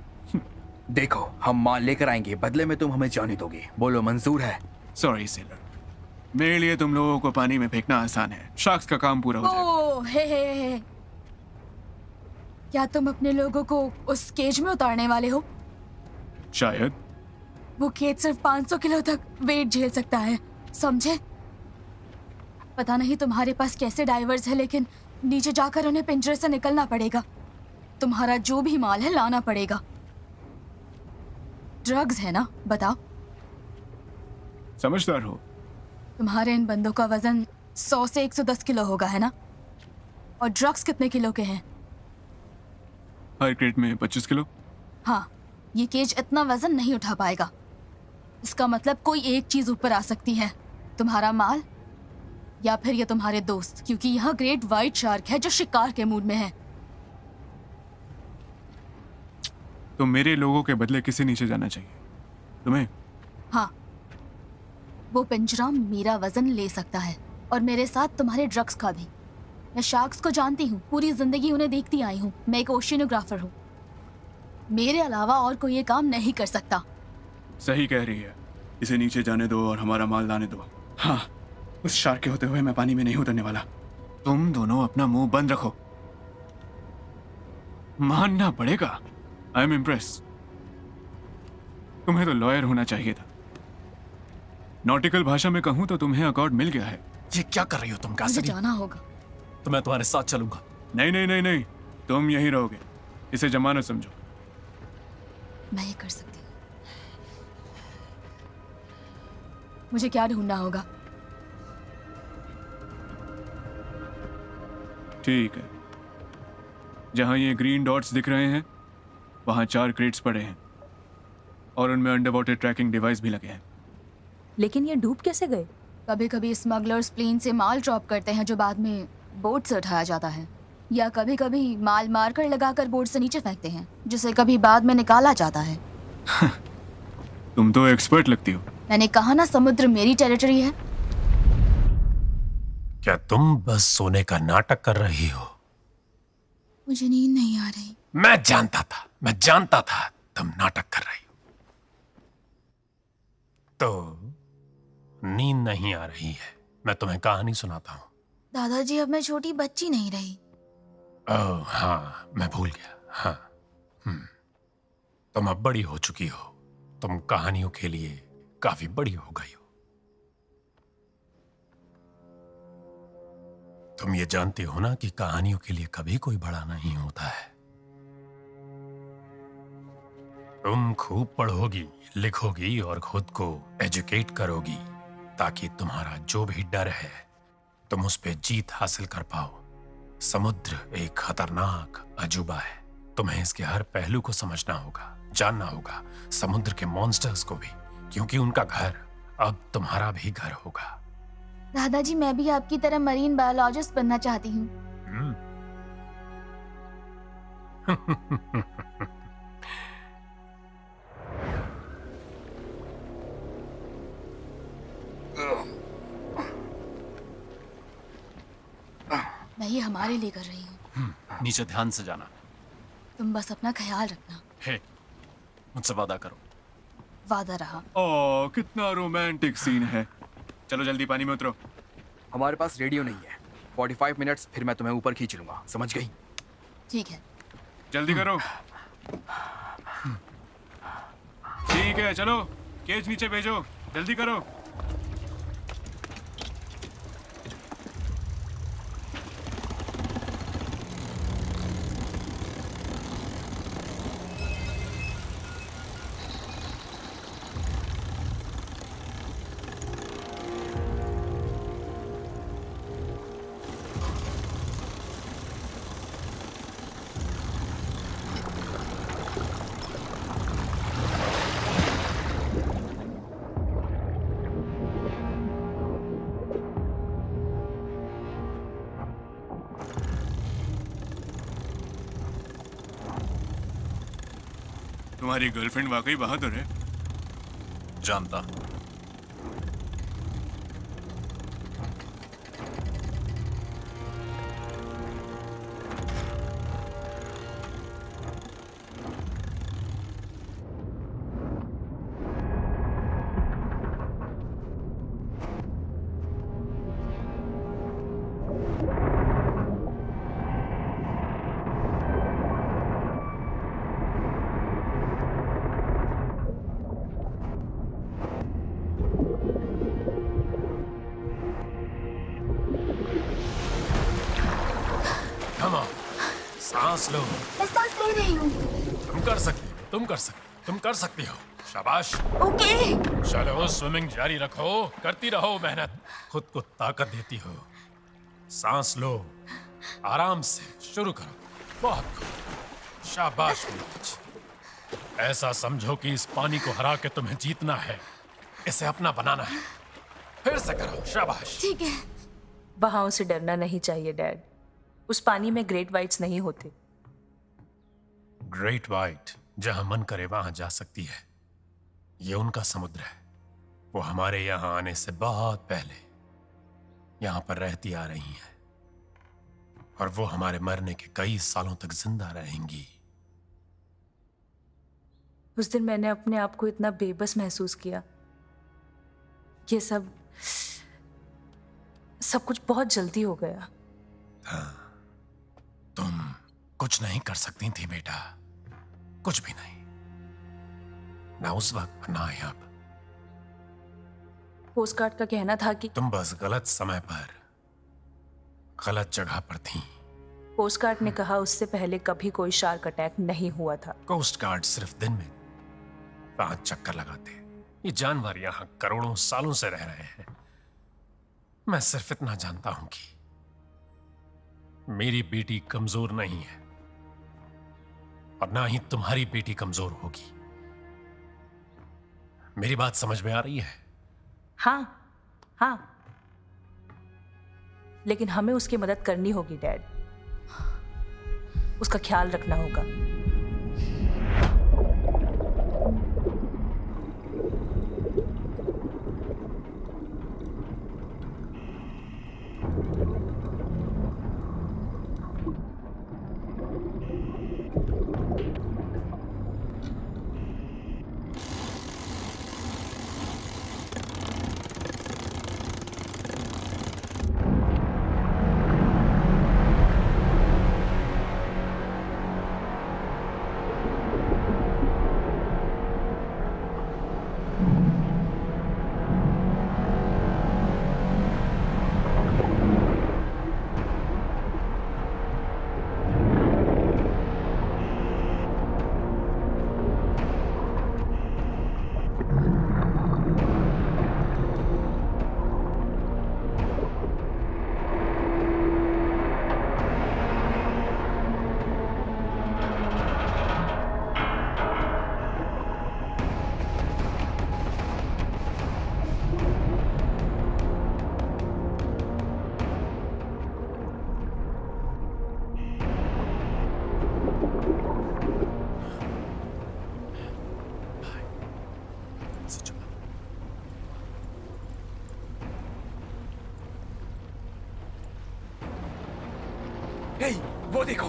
देखो, हम माल लेकर आएंगे, बदले में तुम हमें जाने दोगे। बोलो, मंजूर है? सॉरी सेलर, मेरे लिए तुम लोगों को पानी में फेंकना आसान है, शार्क्स का काम पूरा हो जाएगा। ओह, हे। क्या तुम अपने लोगों को उस केज में उतारने वाले हो? शायद। वो केज सिर्फ 500 किलो तक वेट झेल सकता है, समझे? पता नहीं तुम्हारे पास कैसे डाइवर्स है, लेकिन नीचे जाकर उन्हें पिंजरे से निकलना पड़ेगा। तुम्हारा जो भी माल है लाना पड़ेगा। ड्रग्स है ना, बताओ। समझदार हो। तुम्हारे इन बंदों का वजन 100 से 110 किलो होगा, है ना? और ड्रग्स कितने किलो के हैं? हर क्रेट में 25 किलो। हाँ, ये केज इतना वजन नहीं उठा पाएगा। इसका मतलब कोई एक चीज ऊपर आ सकती है, तुम्हारा माल या फिर ये तुम्हारे दोस्त, क्योंकि यहाँ ग्रेट व्हाइट शार्क है जो शिकार के मूड में है। तो मेरे लोगों के बदले किसे नीचे जाना चाहिए? तुम्हें? हाँ, वो पिंजरा मेरा वजन ले सकता है और मेरे साथ तुम्हारे ड्रग्स का भी। मैं शार्क्स को जानती हूँ, पूरी जिंदगी उन्हें देखती आई हूँ। मैं एक ओशियनोग्राफर हूँ। मेरे अलावा और कोई ये काम नहीं कर सकता। सही कह रही है। इसे नीचे जाने दो और हमारा माल लाने दो। हाँ, उस शार्क के होते हुए मैं पानी में नहीं उतरने वाला। तुम दोनों अपना मुंह बंद रखो। मानना पड़ेगा, आई एम इम्प्रेस। तुम्हें तो लॉयर होना चाहिए था। नॉटिकल भाषा में कहूं तो तुम्हें अकॉर्ड मिल गया है। ये क्या कर रही हो तुम मुझे कैसरी? जाना होगा। तो मैं तुम्हारे साथ चलूंगा। नहीं नहीं नहीं नहीं, तुम यहीं रहोगे। इसे जमानत समझो। मैं ये कर सकती हूँ। मुझे क्या ढूंढना होगा? ठीक है, जहां ये ग्रीन डॉट्स दिख रहे हैं वहां 4 क्रेट्स पड़े हैं और उनमें अंडर वाटर ट्रैकिंग डिवाइस भी लगे हैं। लेकिन ये डूब कैसे गए? कभी कभी स्मगलर्स प्लेन से माल ड्रॉप करते हैं जो बाद में बोट से उठाया जाता है, या कभी कभी माल मारकर लगाकर बोट से नीचे फेंकते हैं जिसे कभी बाद में निकाला जाता है। तुम तो एक्सपर्ट लगती हो। मैंने कहा ना, समुद्र मेरी टेरिटरी है। क्या तुम बस सोने का नाटक कर रही हो? मुझे नींद नहीं आ रही। मैं जानता था तुम नाटक कर रही हो। तो नींद नहीं आ रही है। मैं तुम्हें कहानी सुनाता हूँ। दादाजी, अब मैं छोटी बच्ची नहीं रही। ओह हाँ, मैं भूल गया। हाँ, तुम अब बड़ी हो चुकी हो। तुम कहानियों के लिए काफी बड़ी हो गई हो। तुम ये जानते हो ना कि कहानियों के लिए कभी कोई बड़ा नहीं होता है। तुम खूब पढ़ोगी, लिखोगी और खुद को एजुकेट करोगी ताकि तुम्हारा जो भी डर है तुम उस पे जीत हासिल कर पाओ। समुद्र एक खतरनाक अजूबा है। तुम्हें इसके हर पहलू को समझना होगा, जानना होगा, समुद्र के मॉन्स्टर्स को भी, क्योंकि उनका घर अब तुम्हारा भी घर होगा। दादाजी, मैं भी आपकी तरह मरीन बायोलॉजिस्ट बनना चाहती हूँ। मैं ये हमारे लिए कर रही हूँ। नीचे ध्यान से जाना। तुम बस अपना ख्याल रखना। हे, मुझसे वादा करो। वादा रहा। ओह, कितना रोमांटिक सीन है। चलो जल्दी पानी में उतरो। हमारे पास रेडियो नहीं है। 45 मिनट्स, फिर मैं तुम्हें ऊपर खींच लूंगा, समझ गई? ठीक है। जल्दी करो। ठीक है, चलो केज नीचे भेजो, जल्दी करो। तुम्हारी गर्लफ्रेंड वाकई बहादुर है। जानता। Come on, सांस लो। मैं सांस ले रही हूँ। तुम कर सकती हो, तुम कर सकती हो, तुम कर सकती हो। शाबाश। ओके। चलो स्विमिंग जारी रखो, करती रहो मेहनत, खुद को ताकत देती हो। सांस लो, आराम से शुरू करो। बहुत खूब, शाबाश मेरी बच्ची। ऐसा समझो कि इस पानी को हरा के तुम्हें जीतना है, इसे अपना बनाना है। फिर से करो, शाबाश। ठीक है। वहां उसे डरना नहीं चाहिए डैड। उस पानी में ग्रेट वाइट्स नहीं होते। ग्रेट वाइट जहां मन करे वहां जा सकती है। ये उनका समुद्र है। वो हमारे यहां आने से बहुत पहले यहां पर रहती आ रही हैं और वो हमारे मरने के कई सालों तक जिंदा रहेंगी। उस दिन मैंने अपने आप को इतना बेबस महसूस किया। ये सब कुछ बहुत जल्दी हो गया। तुम कुछ नहीं कर सकती थी बेटा, कुछ भी नहीं, ना उस वक्त ना अब। पोस्ट कार्ड का कहना था कि तुम बस गलत समय पर गलत जगह पर थी। पोस्ट कार्ड ने कहा उससे पहले कभी कोई शार्क अटैक नहीं हुआ था। कोस्ट गार्ड सिर्फ दिन में 5 चक्कर लगाते। ये जानवर यहां करोड़ों सालों से रह रहे हैं। मैं सिर्फ इतना जानता हूं कि मेरी बेटी कमजोर नहीं है और ना ही तुम्हारी बेटी कमजोर होगी। मेरी बात समझ में आ रही है? हाँ, लेकिन हमें उसकी मदद करनी होगी डैड। उसका ख्याल रखना होगा। हे, वो देखो।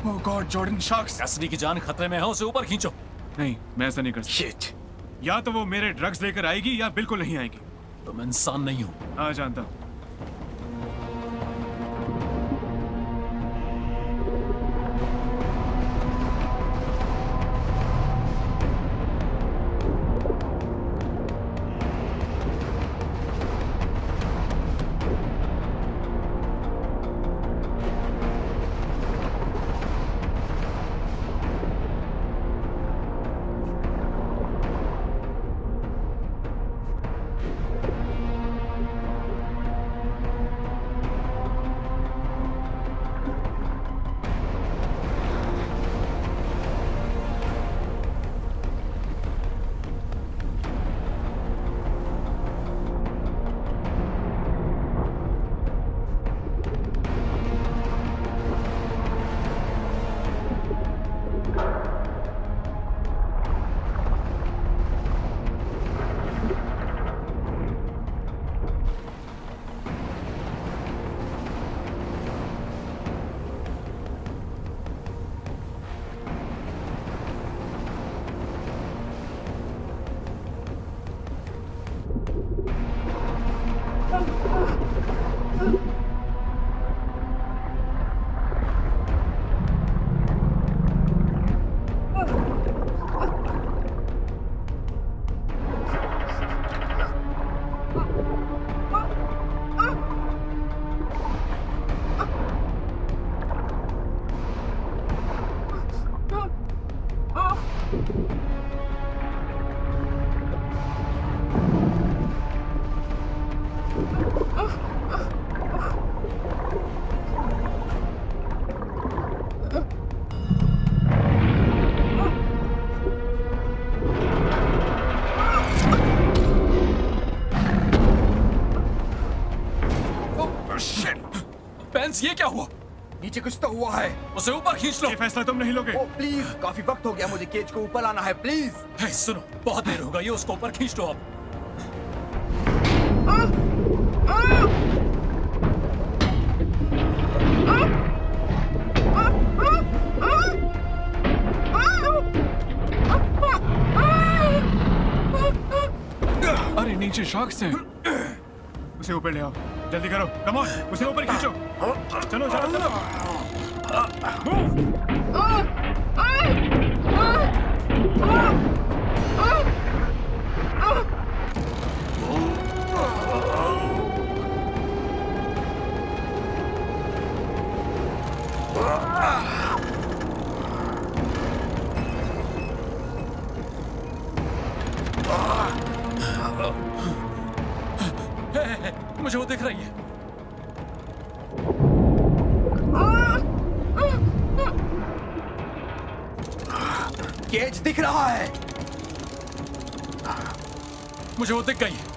ओह गॉड जॉर्डन, शार्क्स। कैसिडी की जान खतरे में है, उसे ऊपर खींचो। नहीं, मैं ऐसा नहीं कर सकता। शिट। या तो वो मेरे ड्रग्स लेकर आएगी या बिल्कुल नहीं आएगी। तुम इंसान नहीं हो। हाँ जानता हूँ। ग्रेग्स, ये क्या हुआ? नीचे कुछ तो हुआ है। उसे ऊपर खींच लो। ये फैसला तुम नहीं लोगे। ओ प्लीज, काफी वक्त हो गया, मुझे केज को ऊपर लाना है प्लीज। हे, सुनो, बहुत देर हो गई है, उसको ऊपर खींच लो अब। अरे नीचे शॉक्स हैं। उसे ऊपर ले आओ, जल्दी करो, कम ऑन, उसे ऊपर खींचो। चलो चलो चलो। मुझे वो दिख रही है। केज दिख रहा है। मुझे वो दिख गई है।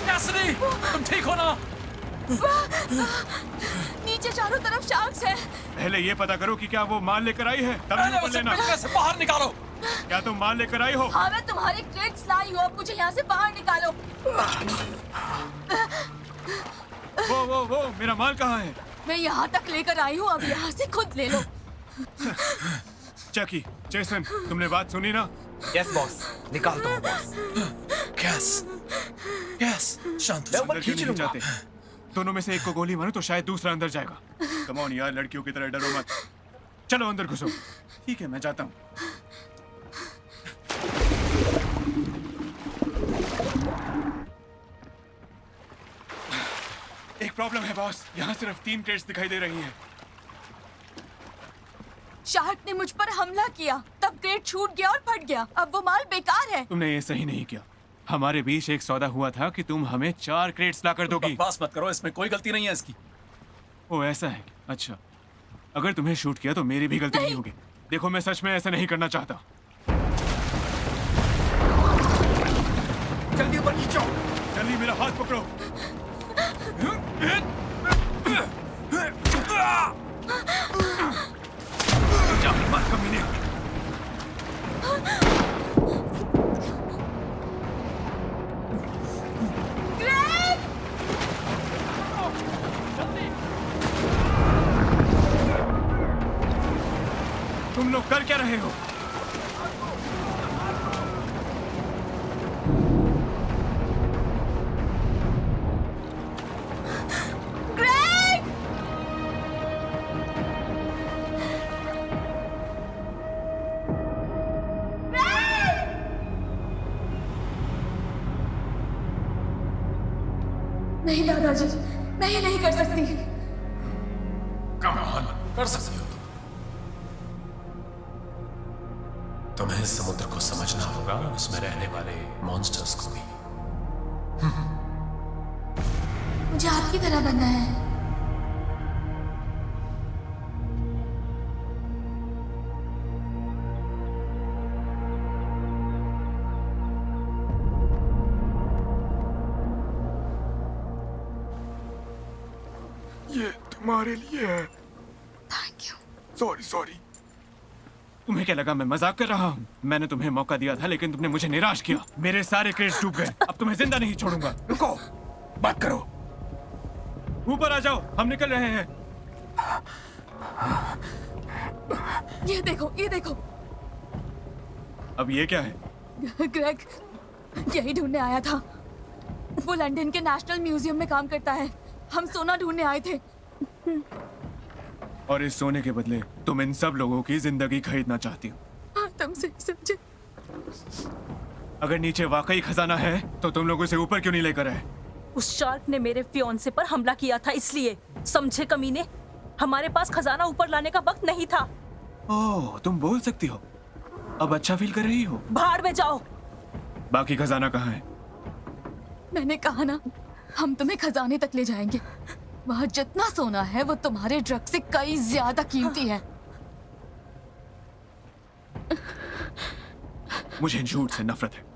कैसिडी, तुम ठीक हो ना? नीचे चारों तरफ शार्क्स हैं। पहले ये पता करो कि क्या वो माल लेकर आई है, तब पहले ऊपर उसे लेना। पिंजरे से बाहर निकालो। क्या तुम माल लेकर आई हो? हाँ, मैं तुम्हारे क्रेट्स लाई हूँ, अब मुझे यहाँ से बाहर निकालो। वो मेरा माल कहाँ है? मैं यहाँ तक लेकर आई हूँ, अब यहाँ से खुद ले लो। चकी, जेसन, तुमने बात सुनी ना? यस बॉस, निकालता हूँ बॉस। गैस, गैस, शांत हो मैं जाओ। ऊपर अंदर क्यों खींच नहीं लूंगा। जाते? दोनों में से एक को गोली मारो तो शायद दूसरा अंदर जाएगा। कम ऑन यार, लड़कियों की तरह डरो मत। चलो अंदर घुसो। ठीक है, मैं जाता हूँ। एक प्रॉब्लम है बॉस, यहाँ सिर्फ 3 क्रेट्स दिखाई दे रही हैं। शार्क ने मुझ पर हमला किया, तब क्रेट छूट गया और फट गया। अब वो माल बेकार है। तुमने ये सही नहीं किया। हमारे बीच एक सौदा हुआ था कि तुम हमें 4 क्रेट्स लाकर दोगी। बकवास मत करो, इसमें कोई गलती नहीं है इसकी। ओ ऐसा है क्या? अच्छा, अगर तुम्हें शूट किया तो मेरी भी गलती नहीं होगी। देखो, मैं सच में ऐसा नहीं करना चाहता। जल्दी ऊपर खींचो। जल्दी मेरा हाथ पकड़ो। मत कमीने। तुम लोग कर क्या रहे हो? नहीं दादाजी, मैं ये नहीं कर सकती। कम ऑन, कर सकती हो। तुम्हें समुद्र को समझना होगा, उसमें रहने वाले मॉन्स्टर्स को भी। मुझे आपकी तरह बनना है। ये तुम्हारे लिए है। Thank you. सॉरी। तुम्हें क्या लगा मैं मजाक कर रहा हूँ? मैंने तुम्हें मौका दिया था लेकिन तुमने मुझे निराश किया। मेरे सारे क्रेट्स डूब गए। अब तुम्हें जिंदा नहीं छोड़ूंगा। रुको, बात करो। ऊपर आ जाओ, हम निकल रहे हैं। ये देखो, ये देखो। अब ये क्या है? ग्रेग यही ढूंढने आया था। वो लंदन के नेशनल म्यूजियम में काम करता है। हम सोना ढूंढने आए थे। और इस सोने के बदले तुम इन सब लोगों की जिंदगी खरीदना चाहती हो। हाँ, तुम सही समझे। अगर नीचे वाकई खजाना है तो तुम लोग उसे ऊपर क्यों नहीं लेकर आए? उस शार्क ने मेरे फियोंसे पर हमला किया था, इसलिए। समझे कमीने? हमारे पास खजाना ऊपर लाने का वक्त नहीं था। ओह, तुम बोल सकती हो। अब अच्छा फील कर रही हो? बाहर में जाओ। बाकी खजाना कहाँ है? मैंने कहा ना, हम तुम्हें खजाने तक ले जाएंगे। वहाँ जितना सोना है वो तुम्हारे ड्रग से कई ज्यादा कीमती है। मुझे झूठ से नफरत है।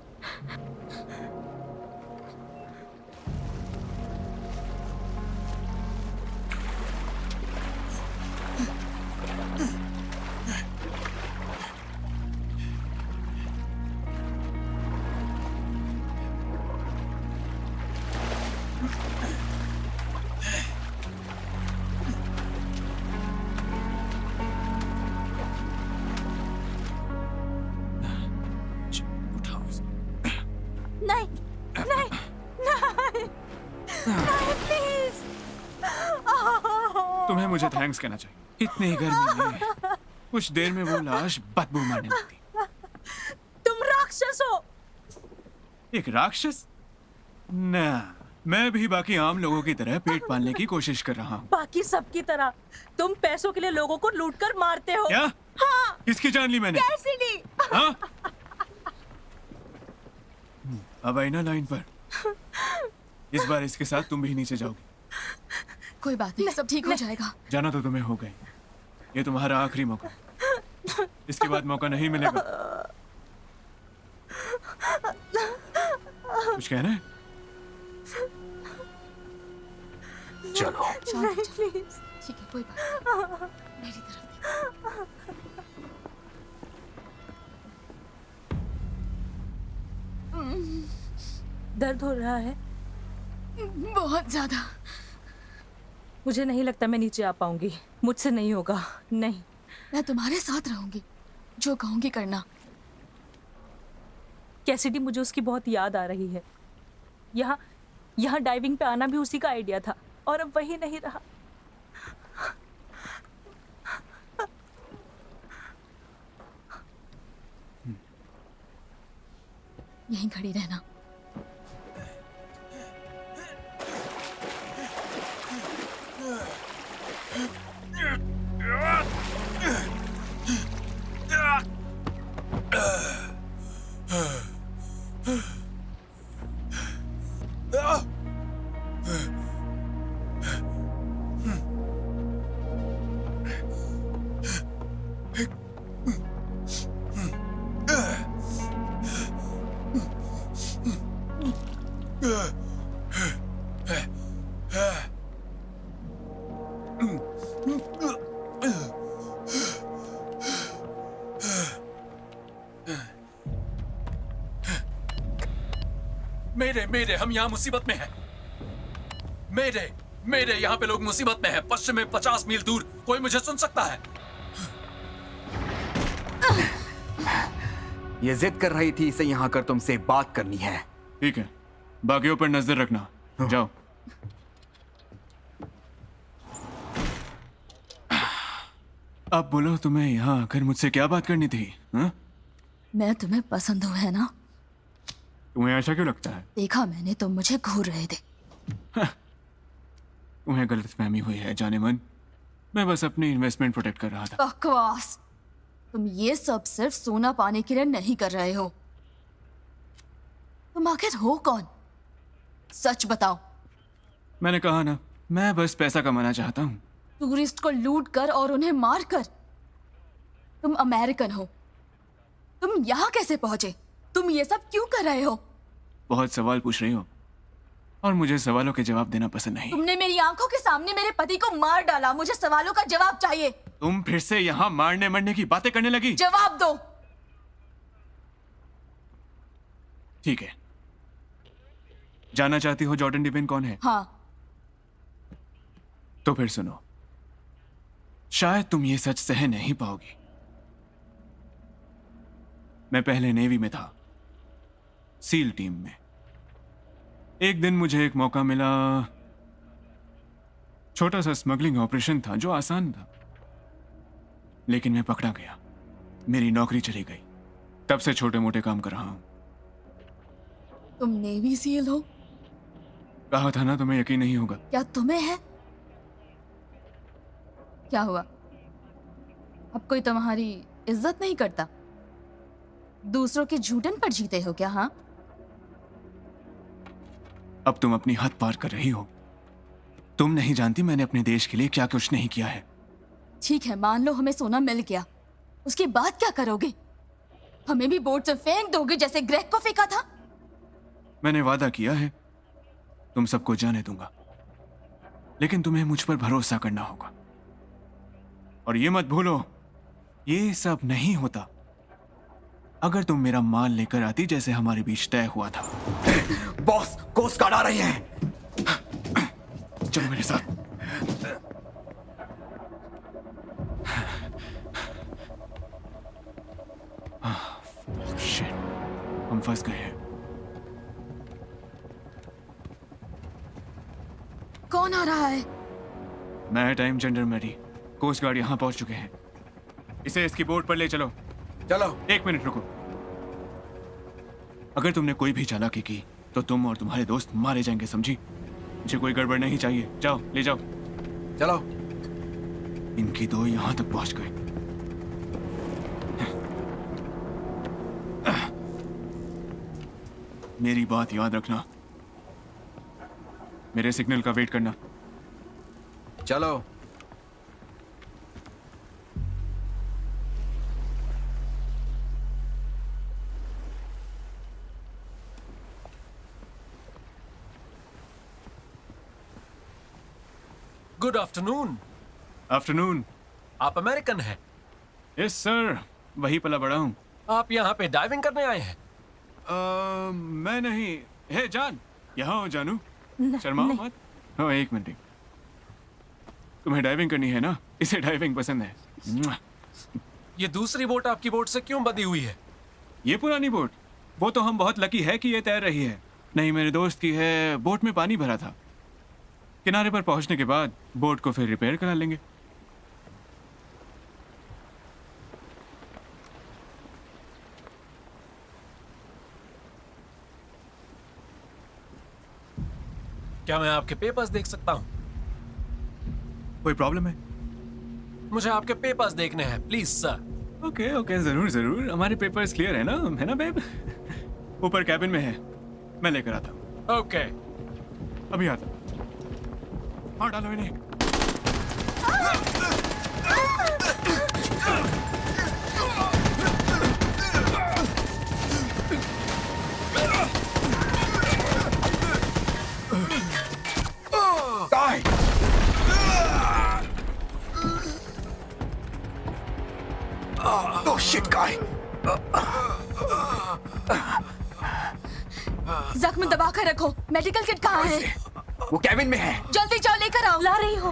नहीं नहीं नहीं नहीं प्लीज। तुम्हें मुझे थैंक्स कहना चाहिए। इतनी गर्मी में कुछ देर में वो लाश बदबू मारने लगती। तुम राक्षस हो। एक राक्षस? ना, मैं भी बाकी आम लोगों की तरह पेट पालने की कोशिश कर रहा हूँ। बाकी सबकी तरह तुम पैसों के लिए लोगों को लूट कर मारते हो। क्या? हाँ। किसकी जान ली मैंने? कैसी ली? हाँ? अब आई ना लाइन पर। इस बार इसके साथ तुम भी नीचे जाओगी। कोई बात नहीं, सब ठीक हो जाएगा। जाना तो तुम्हें हो गए। ये तुम्हारा आखिरी मौका। इसके बाद मौका नहीं मिलेगा। कुछ कहना है? चलो। प्लीज। ठीक है, कोई बात नहीं। मेरी तरफ देखो। दर्द हो रहा है? बहुत ज्यादा। मुझे नहीं लगता मैं नीचे आ पाऊंगी। मुझसे नहीं होगा। नहीं। मैं तुम्हारे साथ रहूंगी, जो कहूंगी करना। कैसिडी, मुझे उसकी बहुत याद आ रही है। यहाँ यहाँ डाइविंग पे आना भी उसी का आइडिया था और अब वही नहीं रहा। यहीं खड़ी रहना। मेरे मेरे हम यहाँ मुसीबत में हैं। मेरे मेरे यहाँ पे लोग मुसीबत में हैं। पश्चिम में 50 मील दूर कोई मुझे सुन सकता है? ये जिद कर रही थी, इसे यहाँ कर तुमसे बात करनी है। ठीक है, बाकियों पर नजर रखना। जाओ। अब बोलो, तुम्हें यहाँ आकर मुझसे क्या बात करनी थी? हा? मैं तुम्हें पसंद हूँ, है ना? तुम्हें ऐसा क्यों लगता है? देखा मैंने, तुम मुझे घूर रहे थे। तुम्हें गलतफहमी हुई है जाने मन। मैं बस अपनी इन्वेस्टमेंट प्रोटेक्ट कर रहा था। बकवास। तुम ये सब सिर्फ सोना पाने के लिए नहीं कर रहे हो। तुम आखिर हो कौन? सच बताओ। मैंने कहा ना, मैं बस पैसा कमाना चाहता हूँ। टूरिस्ट को लूट कर और उन्हें मार कर। तुम अमेरिकन हो। तुम यहाँ कैसे पहुंचे? तुम ये सब क्यों कर रहे हो? बहुत सवाल पूछ रही हो और मुझे सवालों के जवाब देना पसंद नहीं। तुमने मेरी आंखों के सामने मेरे पति को मार डाला। मुझे सवालों का जवाब चाहिए। तुम फिर से यहाँ मारने मरने की बातें करने लगी। जवाब दो। ठीक है, जानना चाहती हो जॉर्डन डिविन कौन है? हाँ। तो फिर सुनो, शायद तुम ये सच सह नहीं पाओगी। मैं पहले नेवी में था, सील टीम में। एक दिन मुझे एक मौका मिला। छोटा सा स्मगलिंग ऑपरेशन था जो आसान था, लेकिन मैं पकड़ा गया। मेरी नौकरी चली गई। तब से छोटे मोटे काम कर रहा हूं। तुम नेवी सील हो? कहा था ना, तुम्हें यकीन नहीं होगा। क्या तुम्हें है? क्या हुआ? अब कोई तुम्हारी इज्जत नहीं करता? दूसरों के झूठन पर जीते हो क्या? हाँ, अब तुम अपनी हद पार कर रही हो। तुम नहीं जानती मैंने अपने देश के लिए क्या कुछ नहीं किया है। ठीक है, मान लो हमें सोना मिल गया, उसके बाद क्या करोगे? हमें भी बोट से फेंक दोगे जैसे ग्रेग को फेंका था? मैंने वादा किया है तुम सबको जाने दूंगा, लेकिन तुम्हें मुझ पर भरोसा करना होगा। और ये मत भूलो, ये सब नहीं होता अगर तुम मेरा माल लेकर आती जैसे हमारे बीच तय हुआ था। बॉस, कोस्ट गार्ड आ रही है। चलो मेरे साथ। Shit, हम फंस गए हैं। कौन आ रहा है? मैं टाइम जेंडर मैरी, कोस्ट गार्ड यहाँ पहुंच चुके हैं। इसे इसकी बोट पर ले चलो। चलो। 1 मिनट रुको। अगर तुमने कोई भी चालाकी की तो तुम और तुम्हारे दोस्त मारे जाएंगे, समझी? मुझे कोई गड़बड़ नहीं चाहिए। जाओ, ले जाओ। चलो। इनकी दो यहाँ तक पहुंच गए। मेरी बात याद रखना, मेरे सिग्नल का वेट करना। चलो। Good afternoon. आफ्टरनून। आप अमेरिकन हैं? यस सर, वही पला बड़ा हूँ। आप यहाँ पे डाइविंग करने आए हैं? मैं नहीं। हे जान, यहाँ हो जानू, शर्माओ मत। हाँ, 1 मिनट। तुम्हें डाइविंग करनी है ना? इसे डाइविंग पसंद है। ये दूसरी बोट आपकी बोट से क्यों बंधी हुई है? ये पुरानी बोट, वो तो हम बहुत लकी है कि ये तैर रही है। नहीं, मेरे दोस्त की है। बोट में पानी भरा था। किनारे पर पहुंचने के बाद बोट को फिर रिपेयर करा लेंगे। क्या मैं आपके पेपर्स देख सकता हूँ? कोई प्रॉब्लम है? मुझे आपके पेपर्स देखने हैं, प्लीज सर। ओके ओके, जरूर जरूर। हमारे पेपर्स क्लियर है ना बेब? ऊपर कैबिन में है, मैं लेकर आता हूँ। ओके। अभी आता हूँ। हाँ, डालो इन्हें। Die! Oh shit, guy! जख्म दबा कर रखो। मेडिकल किट कहाँ है? वो कैबिन में है। जल्दी जाओ, लेकर आओ। ला रही हो।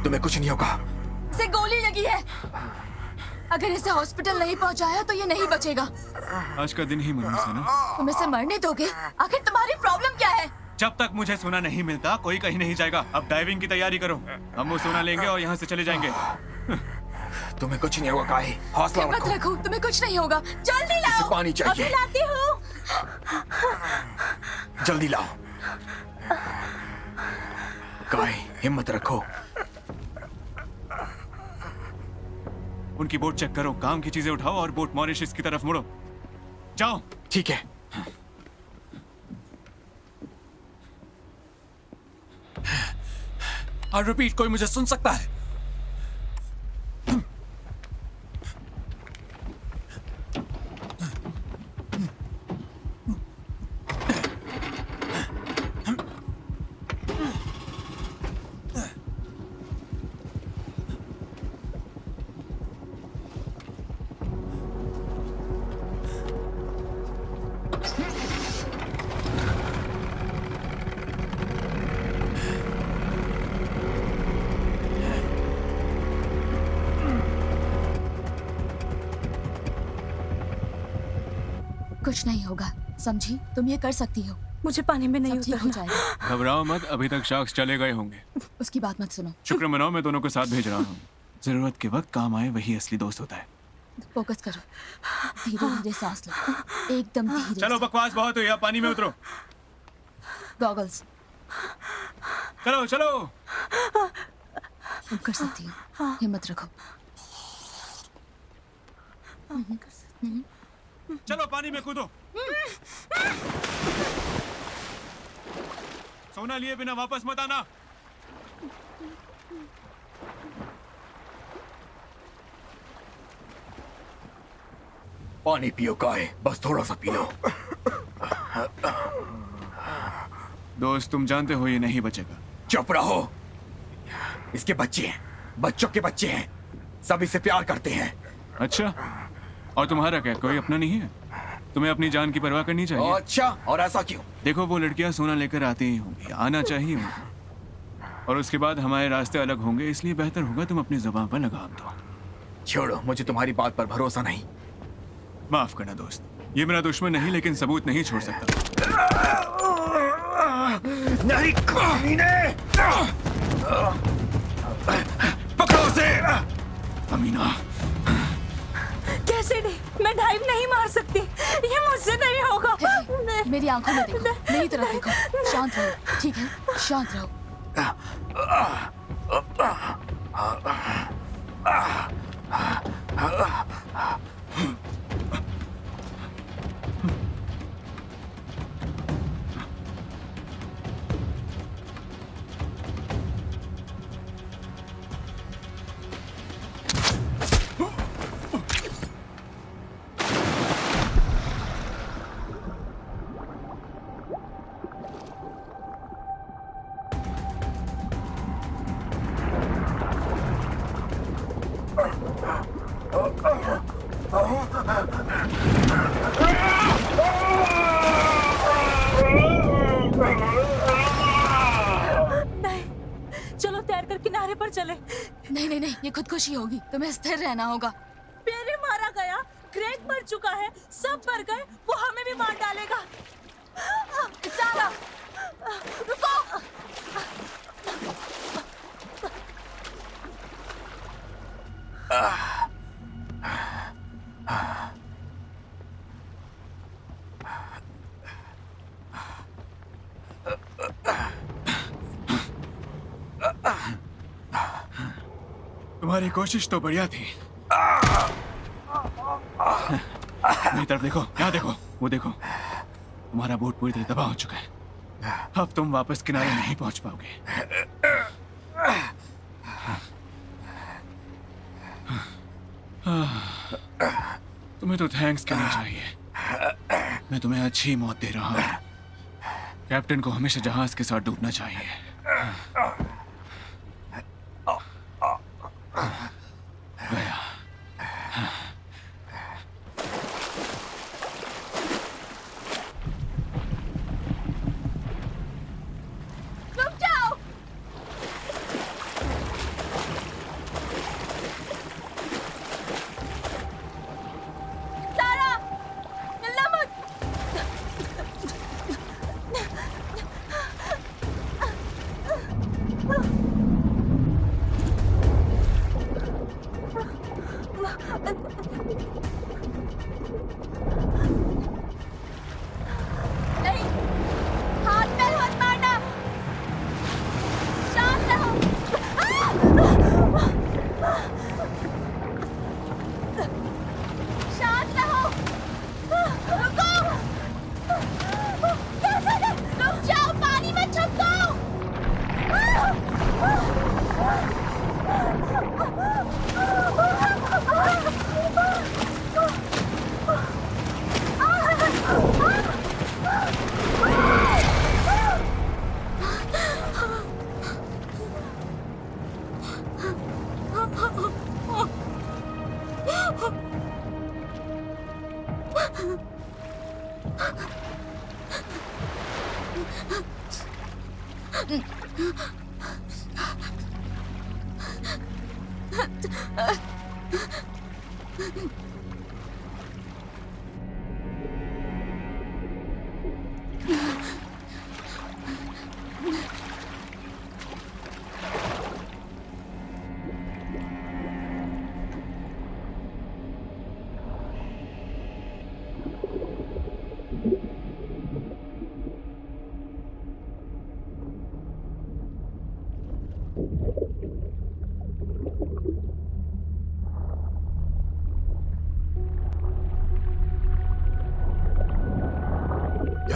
तुम्हें कुछ नहीं होगा। इसे गोली लगी है। अगर इसे हॉस्पिटल नहीं पहुंचाया तो ये नहीं बचेगा। आज का दिन ही मनूस है ना? तुम इसे मरने दोगे? आखिर तुम्हारी प्रॉब्लम क्या है? जब तक मुझे सोना नहीं मिलता कोई कहीं नहीं जाएगा। अब डाइविंग की तैयारी करो, हम वो सोना लेंगे और यहाँ से चले जाएंगे। तुम्हें कुछ नहीं होगा काहे, हौसला हिम्मत रखो। रखो, तुम्हें कुछ नहीं होगा। जल्दी इसे लाओ। पानी चाहिए। अभी लाती हूँ। जल्दी लाओ। काय, हिम्मत रखो। उनकी बोट चेक करो, काम की चीजें उठाओ और बोट मॉरिशस की तरफ मुड़ो। जाओ। ठीक है। और रिपीट, कोई मुझे सुन सकता है? कुछ नहीं होगा, समझी? तुम ये कर सकती हो। मुझे पानी में नहीं सब ठीक हो उतरना। जाएगा। घबराओ मत, अभी तक शार्क्स चले गए होंगे। उसकी बात मत सुनो। शुक्र मनाओ, मैं दोनों को साथ भेज रहा हूँ। जरूरत के वक्त काम आए वही असली दोस्त होता है। फोकस करो, धीरे धीरे सांस लो, एकदम धीरे। चलो, बकवास बहुत हुई, अब पानी में उतरो। गॉगल्स। चलो चलो। तुम कर सकती हो, हिम्मत रखो। चलो पानी में कूदो। सोना लिए बिना वापस मत आना। पानी पियो काहे, बस थोड़ा सा पी लो। दोस्त तुम जानते हो ये नहीं बचेगा। चुप रहो। इसके बच्चे हैं, बच्चों के बच्चे हैं, सब इसे प्यार करते हैं। अच्छा, और तुम्हारा क्या कोई अपना नहीं है? तुम्हें अपनी जान की परवाह करनी चाहिए। अच्छा, और ऐसा क्यों? देखो वो लड़कियां सोना लेकर आती ही होंगी, आना चाहिए उनको। और उसके बाद हमारे रास्ते अलग होंगे, इसलिए बेहतर होगा तुम अपनी जुबान पर लगाम दो। छोड़ो, मुझे तुम्हारी बात पर भरोसा नहीं। माफ करना दोस्त, ये मेरा दुश्मन नहीं लेकिन सबूत नहीं छोड़ सकता। नहीं कमीने! पकड़ो उसे! अमीना, कैसे नहीं, मैं डाइव नहीं मार सकती, ये मुझसे नहीं होगा। मेरी आंखों में देखो, मेरी तरफ देखो, शांत रहो, ठीक है, शांत रहो। नहीं, चलो तैर कर किनारे पर चले। नहीं नहीं नहीं, ये खुदकुशी होगी, तुम्हें स्थिर रहना होगा। पेरे मारा गया, ग्रेग मर चुका है, सब मर गए, वो हमें भी मार डालेगा। सारा, रुको। तुम्हारी कोशिश तो बढ़िया थी। मेरी तरफ देखो, यहाँ देखो, वो देखो, तुम्हारा बोट पूरी तरह तबाह हो चुका है। अब तुम वापस किनारे नहीं पहुंच पाओगे। तुम्हें तो थैंक्स कहना चाहिए। मैं तुम्हें अच्छी मौत दे रहा हूँ। कैप्टन को हमेशा जहाज के साथ डूबना चाहिए। गया। रुक जाओ। सारा, हिलना मत। नहीं, हाथ पैर मत मारना, शांत रहो। शांत रहो, रुको। रुक जाओ, पानी में छुप जाओ।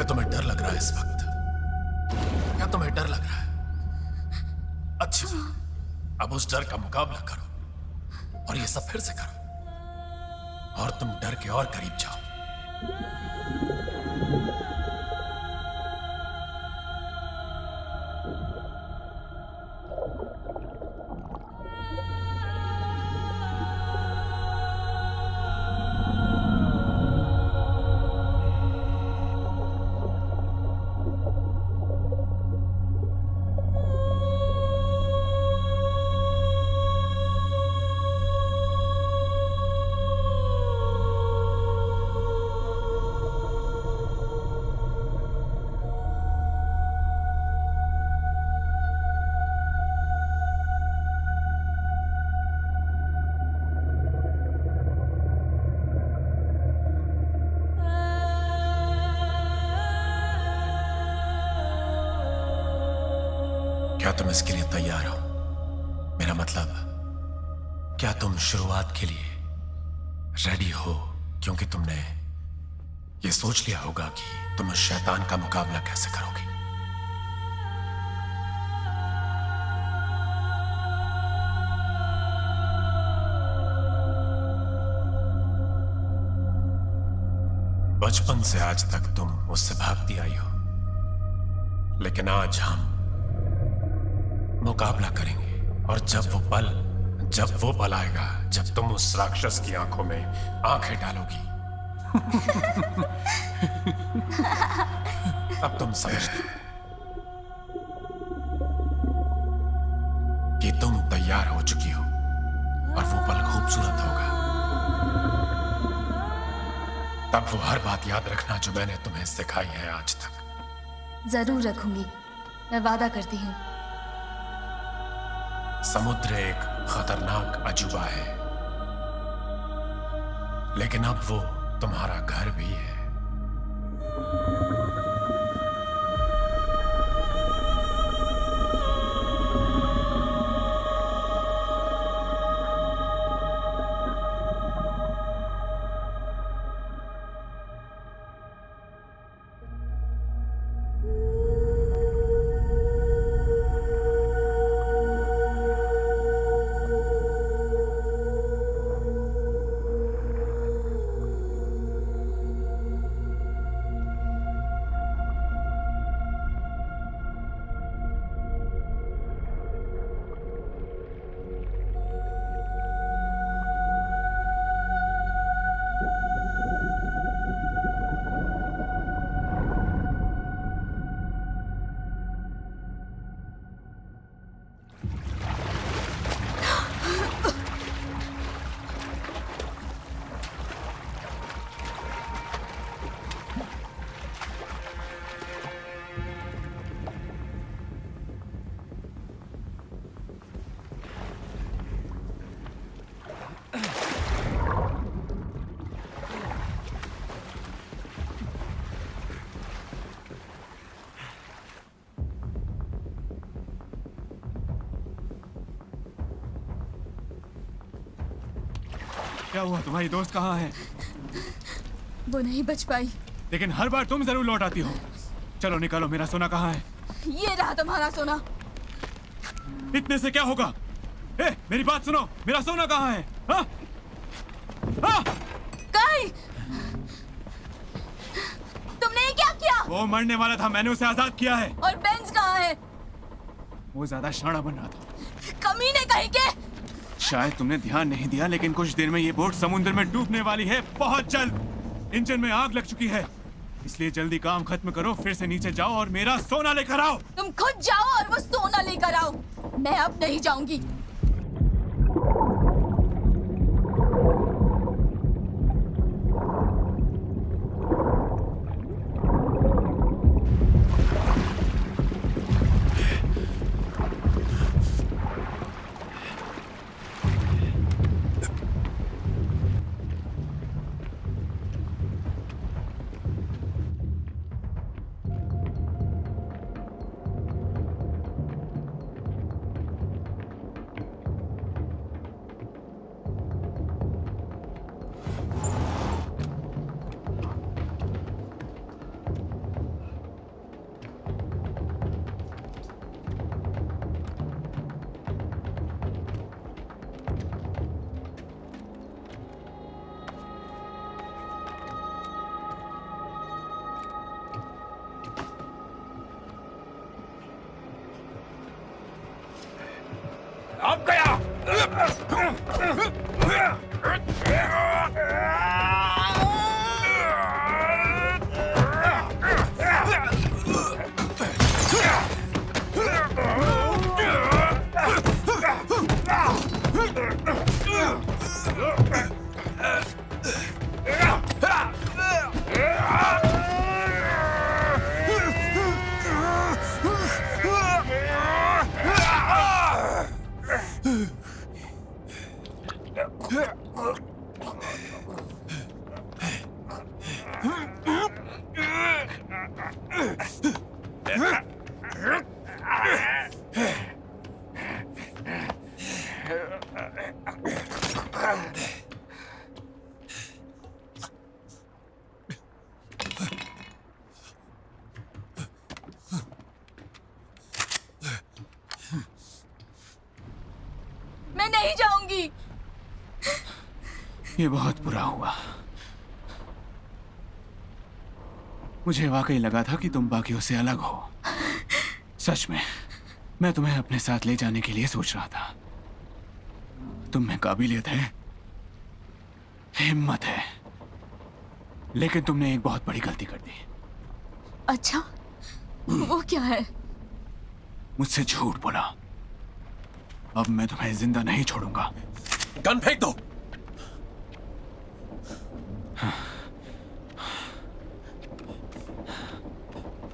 तुम्हें डर लग रहा है इस वक्त? क्या तुम्हें डर लग रहा है? अच्छा, अब उस डर का मुकाबला करो और ये सब फिर से करो और तुम डर के और करीब जाओ। क्या तुम इसके लिए तैयार हो? मेरा मतलब, क्या तुम शुरुआत के लिए रेडी हो? क्योंकि तुमने ये सोच लिया होगा कि तुम उस शैतान का मुकाबला कैसे करोगे। बचपन से आज तक तुम उससे भागती आई हो, लेकिन आज हम मुकाबला करेंगे। और जब वो पल आएगा जब तुम उस राक्षस की आंखों में आंखें डालोगी, अब तुम समझते कि तुम तैयार हो चुकी हो और वो पल खूबसूरत होगा। तब वो हर बात याद रखना जो मैंने तुम्हें सिखाई है आज तक। जरूर रखूंगी, मैं वादा करती हूँ। समुद्र एक खतरनाक अजूबा है, लेकिन अब वो तुम्हारा घर भी है। क्या हुआ? तुम्हारी दोस्त कहाँ है? वो नहीं बच पाई। लेकिन हर बार तुम जरूर लौट आती हो। चलो निकालो, मेरा सोना कहाँ है? ये रहा तुम्हारा सोना। इतने से क्या होगा? मेरी बात सुनो, मेरा सोना कहाँ है? हाँ? हाँ? काई! तुमने ये क्या किया? वो मरने वाला था, मैंने उसे आजाद किया है। और बेंज कहाँ है? वो ज्यादा शाना बन रहा था। कमीने कहीं के! शायद तुमने ध्यान नहीं दिया, लेकिन कुछ देर में ये बोट समुद्र में डूबने वाली है, बहुत जल्द। इंजन में आग लग चुकी है, इसलिए जल्दी काम खत्म करो, फिर से नीचे जाओ और मेरा सोना लेकर आओ। तुम खुद जाओ और वो सोना लेकर आओ। मैं अब नहीं जाऊंगी। मैं नहीं जाऊंगी। ये बहुत बुरा हुआ। मुझे वाकई लगा था कि तुम बाकियों से अलग हो। सच में मैं तुम्हें अपने साथ ले जाने के लिए सोच रहा था। तुम में काबिलियत है, हिम्मत है, लेकिन तुमने एक बहुत बड़ी गलती कर दी। अच्छा, वो क्या है? मुझसे झूठ बोला। अब मैं तुम्हें जिंदा नहीं छोड़ूंगा। गन फेंक दो।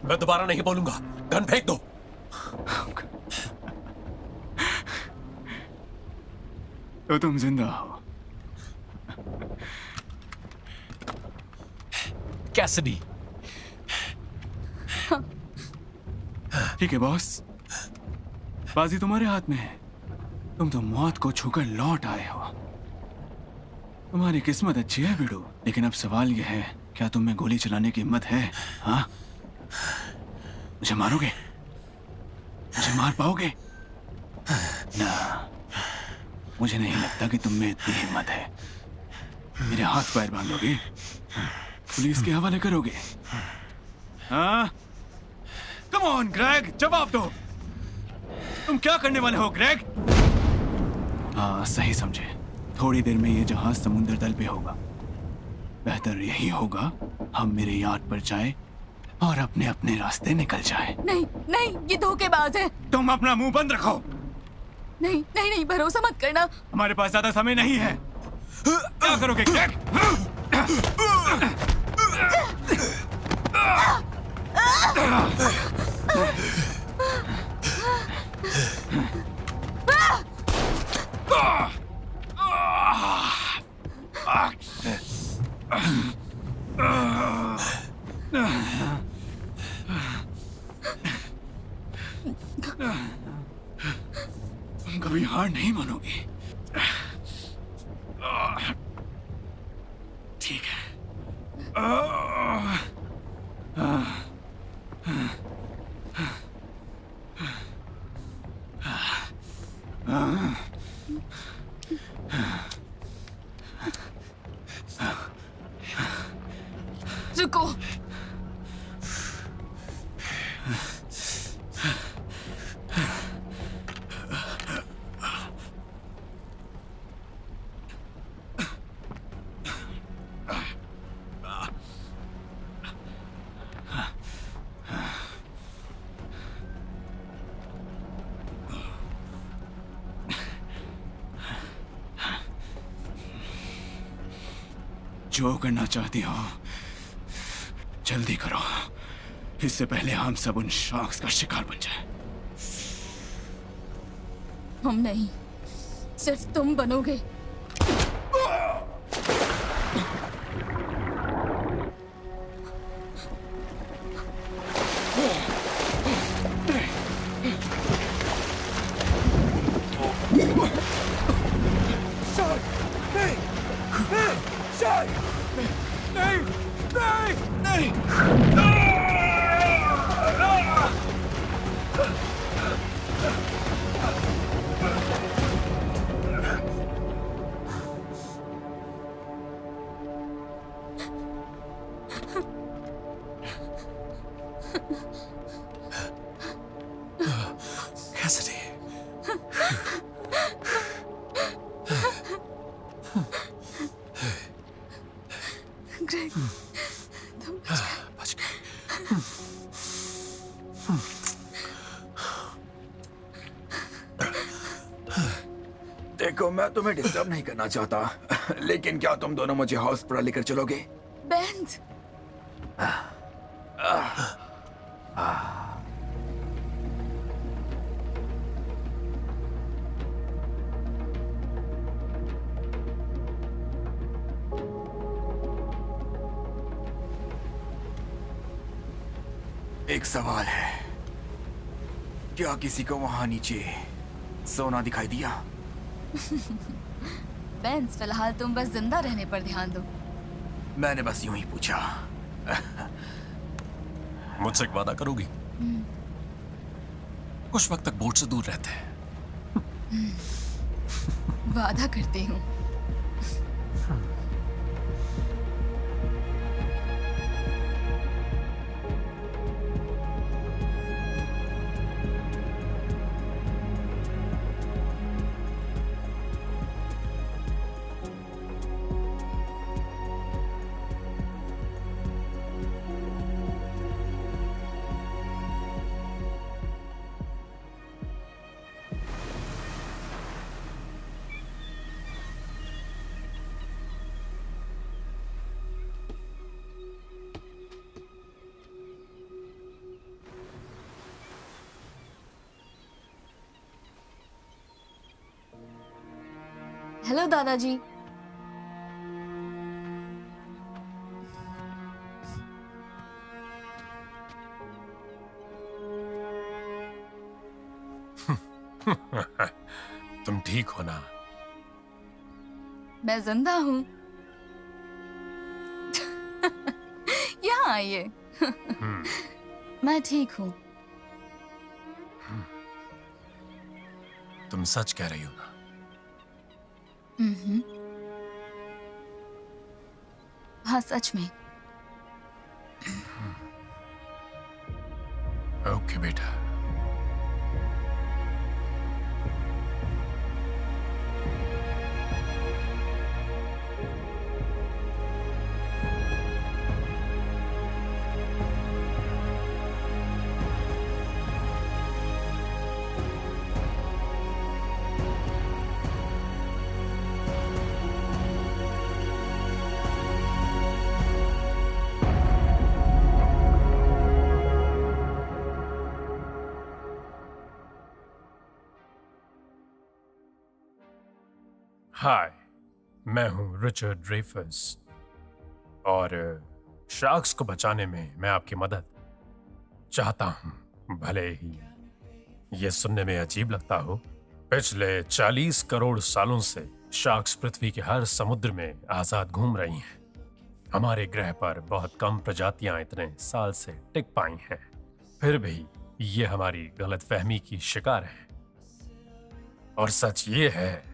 मैं दोबारा नहीं बोलूंगा। गन फेंक दो। तो तुम जिंदा हो। कैसिडी। ठीक है बॉस, बाजी तुम्हारे हाथ में है। तुम तो मौत को छूकर लौट आए हो। तुम्हारी किस्मत अच्छी है बिडू, लेकिन अब सवाल यह है, क्या तुम में गोली चलाने की हिम्मत है? हाँ, मुझे मारोगे? मुझे मार पाओगे? ना, मुझे नहीं लगता कि तुम में इतनी हिम्मत है। मेरे हाथ पैर बांधोगे? पुलिस के हवाले करोगे? हाँ? कम ऑन ग्रेग, जवाब दो। तुम क्या करने वाले हो ग्रेग? हाँ, सही समझे। थोड़ी देर में ये जहाज समुद्र तल पे होगा। बेहतर यही होगा हम मेरे यार्ड पर जाएं और अपने अपने रास्ते निकल जाएं। नहीं नहीं, ये धोखेबाज है। तुम अपना मुंह बंद रखो। नहीं नहीं नहीं, भरोसा मत करना। हमारे पास ज्यादा समय नहीं है। क्या करोगे ग्रेग? तुम कभी हार नहीं मानोगी। ठीक है। रुको। जो करना चाहती हो जल्दी करो, इससे पहले हम सब उन शार्क्स का शिकार बन जाए। हम नहीं, सिर्फ तुम बनोगे। कैसिडी। ग्रेग, तुम बच गए। देखो, मैं तुम्हें डिस्टर्ब नहीं करना चाहता, लेकिन क्या तुम दोनों मुझे हॉस्पिटल लेकर चलोगे? बेंज, एक सवाल है, क्या किसी को वहां नीचे सोना दिखाई दिया? बेंज, फिलहाल तुम बस जिंदा रहने पर ध्यान दो। मैंने बस यूं ही पूछा। मुझसे एक वादा करोगी? कुछ वक्त तक बोट से दूर रहते हैं। वादा करती हूँ। हेलो दादाजी। तुम ठीक हो ना? मैं जिंदा हूँ। यहाँ आइए। मैं ठीक हूँ। तुम सच कह रही हो ना? हाँ, सच में। ओके बेटा। हाय, मैं हूं रिचर्ड ड्रेफस और शार्क्स को बचाने में मैं आपकी मदद चाहता हूं। भले ही ये सुनने में अजीब लगता हो, पिछले 40 करोड़ सालों से शार्क्स पृथ्वी के हर समुद्र में आजाद घूम रही हैं। हमारे ग्रह पर बहुत कम प्रजातियां इतने साल से टिक पाई हैं, फिर भी ये हमारी गलतफहमी की शिकार हैं। और सच ये है,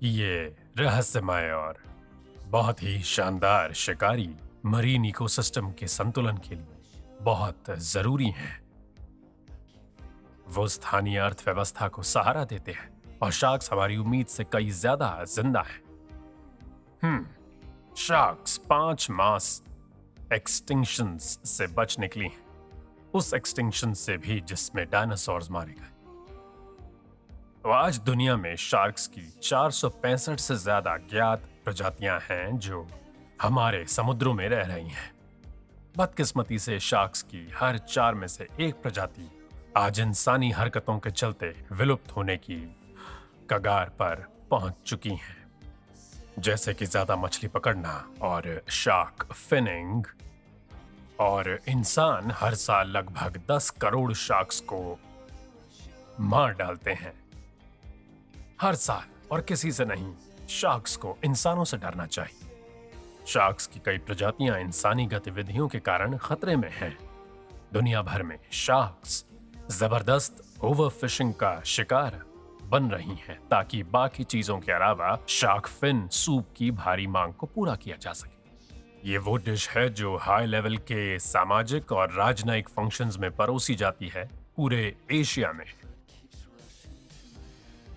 ये रहस्यमय और बहुत ही शानदार शिकारी मरीन इकोसिस्टम के संतुलन के लिए बहुत जरूरी हैं। वो स्थानीय अर्थव्यवस्था को सहारा देते हैं और शार्क्स हमारी उम्मीद से कई ज्यादा जिंदा हैं। शार्क्स 5 मास एक्सटिंक्शंस से बच निकली हैं, उस एक्सटिंक्शन से भी जिसमें डायनासोर्स मारे गए। तो आज दुनिया में शार्क्स की 465 से ज्यादा ज्ञात प्रजातियां हैं जो हमारे समुद्रों में रह रही हैं। बदकिस्मती से शार्क्स की हर 4 में से एक प्रजाति आज इंसानी हरकतों के चलते विलुप्त होने की कगार पर पहुंच चुकी हैं, जैसे कि ज्यादा मछली पकड़ना और शार्क फिनिंग। और इंसान हर साल लगभग 10 करोड़ शार्क्स को मार डालते हैं हर साल, और किसी से नहीं। शार्क्स को इंसानों से डरना चाहिए। शार्क्स की कई प्रजातियां इंसानी गतिविधियों के कारण खतरे में हैं। दुनिया भर में शार्क्स जबरदस्त ओवरफिशिंग का शिकार बन रही हैं ताकि बाकी चीजों के अलावा शार्क फिन सूप की भारी मांग को पूरा किया जा सके। ये वो डिश है जो हाई लेवल के सामाजिक और राजनयिक फंक्शंस में परोसी जाती है पूरे एशिया में।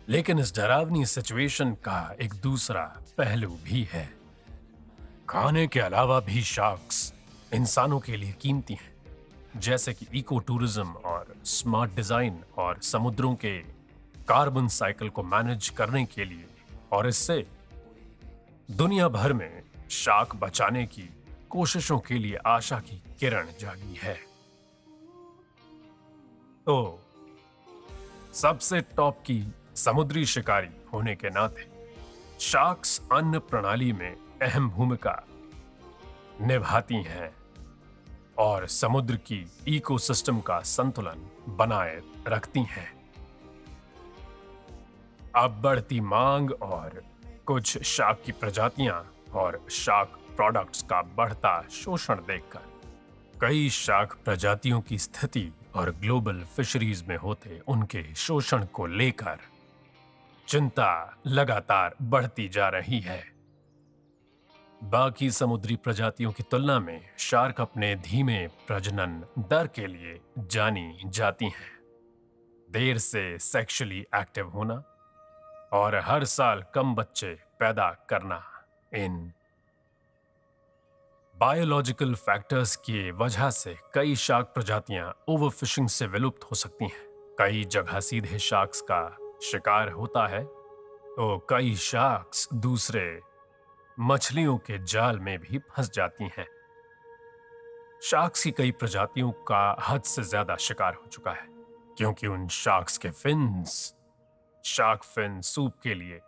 लेकिन इस डरावनी सिचुएशन का एक दूसरा पहलू भी है। खाने के अलावा भी शार्क्स इंसानों के लिए कीमती हैं, जैसे कि इको टूरिज्म और स्मार्ट डिजाइन और समुद्रों के कार्बन साइकिल को मैनेज करने के लिए, और इससे दुनिया भर में शार्क बचाने की कोशिशों के लिए आशा की किरण जागी है। तो सबसे टॉप की समुद्री शिकारी होने के नाते शार्क्स अन्न प्रणाली में अहम भूमिका निभाती हैं और समुद्र की इकोसिस्टम का संतुलन बनाए रखती हैं। अब बढ़ती मांग और कुछ शार्क की प्रजातियां और शार्क प्रोडक्ट्स का बढ़ता शोषण देखकर कई शार्क प्रजातियों की स्थिति और ग्लोबल फिशरीज में होते उनके शोषण को लेकर चिंता लगातार बढ़ती जा रही है। बाकी समुद्री प्रजातियों की तुलना में शार्क अपने धीमे प्रजनन दर के लिए जानी जाती हैं। देर से सेक्सुअली एक्टिव होना और हर साल कम बच्चे पैदा करना, इन बायोलॉजिकल फैक्टर्स की वजह से कई शार्क प्रजातियां ओवरफिशिंग से विलुप्त हो सकती हैं। कई जगह सीधे शार्क्स का शिकार होता है तो कई शार्क्स दूसरे मछलियों के जाल में भी फंस जाती हैं। शार्क्स की कई प्रजातियों का हद से ज्यादा शिकार हो चुका है क्योंकि उन शार्क्स के फिन्स शार्क फिन सूप के लिए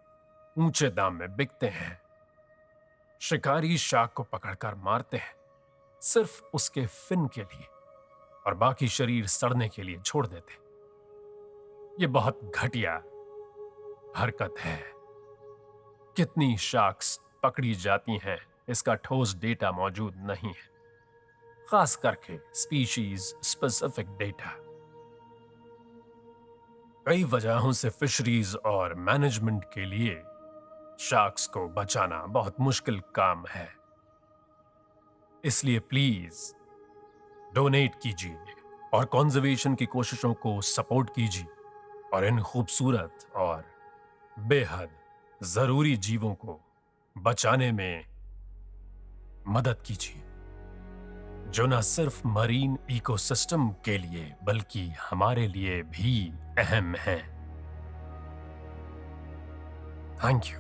ऊंचे दाम में बिकते हैं। शिकारी शार्क को पकड़कर मारते हैं सिर्फ उसके फिन के लिए और बाकी शरीर सड़ने के लिए छोड़ देते। ये बहुत घटिया हरकत है। कितनी शार्क्स पकड़ी जाती हैं इसका ठोस डेटा मौजूद नहीं है, खास करके स्पीशीज स्पेसिफिक डेटा। कई वजहों से फिशरीज और मैनेजमेंट के लिए शार्क्स को बचाना बहुत मुश्किल काम है। इसलिए प्लीज डोनेट कीजिए और कंजर्वेशन की कोशिशों को सपोर्ट कीजिए और इन खूबसूरत और बेहद जरूरी जीवों को बचाने में मदद कीजिए जो न सिर्फ मरीन इकोसिस्टम के लिए बल्कि हमारे लिए भी अहम हैं। Thank you.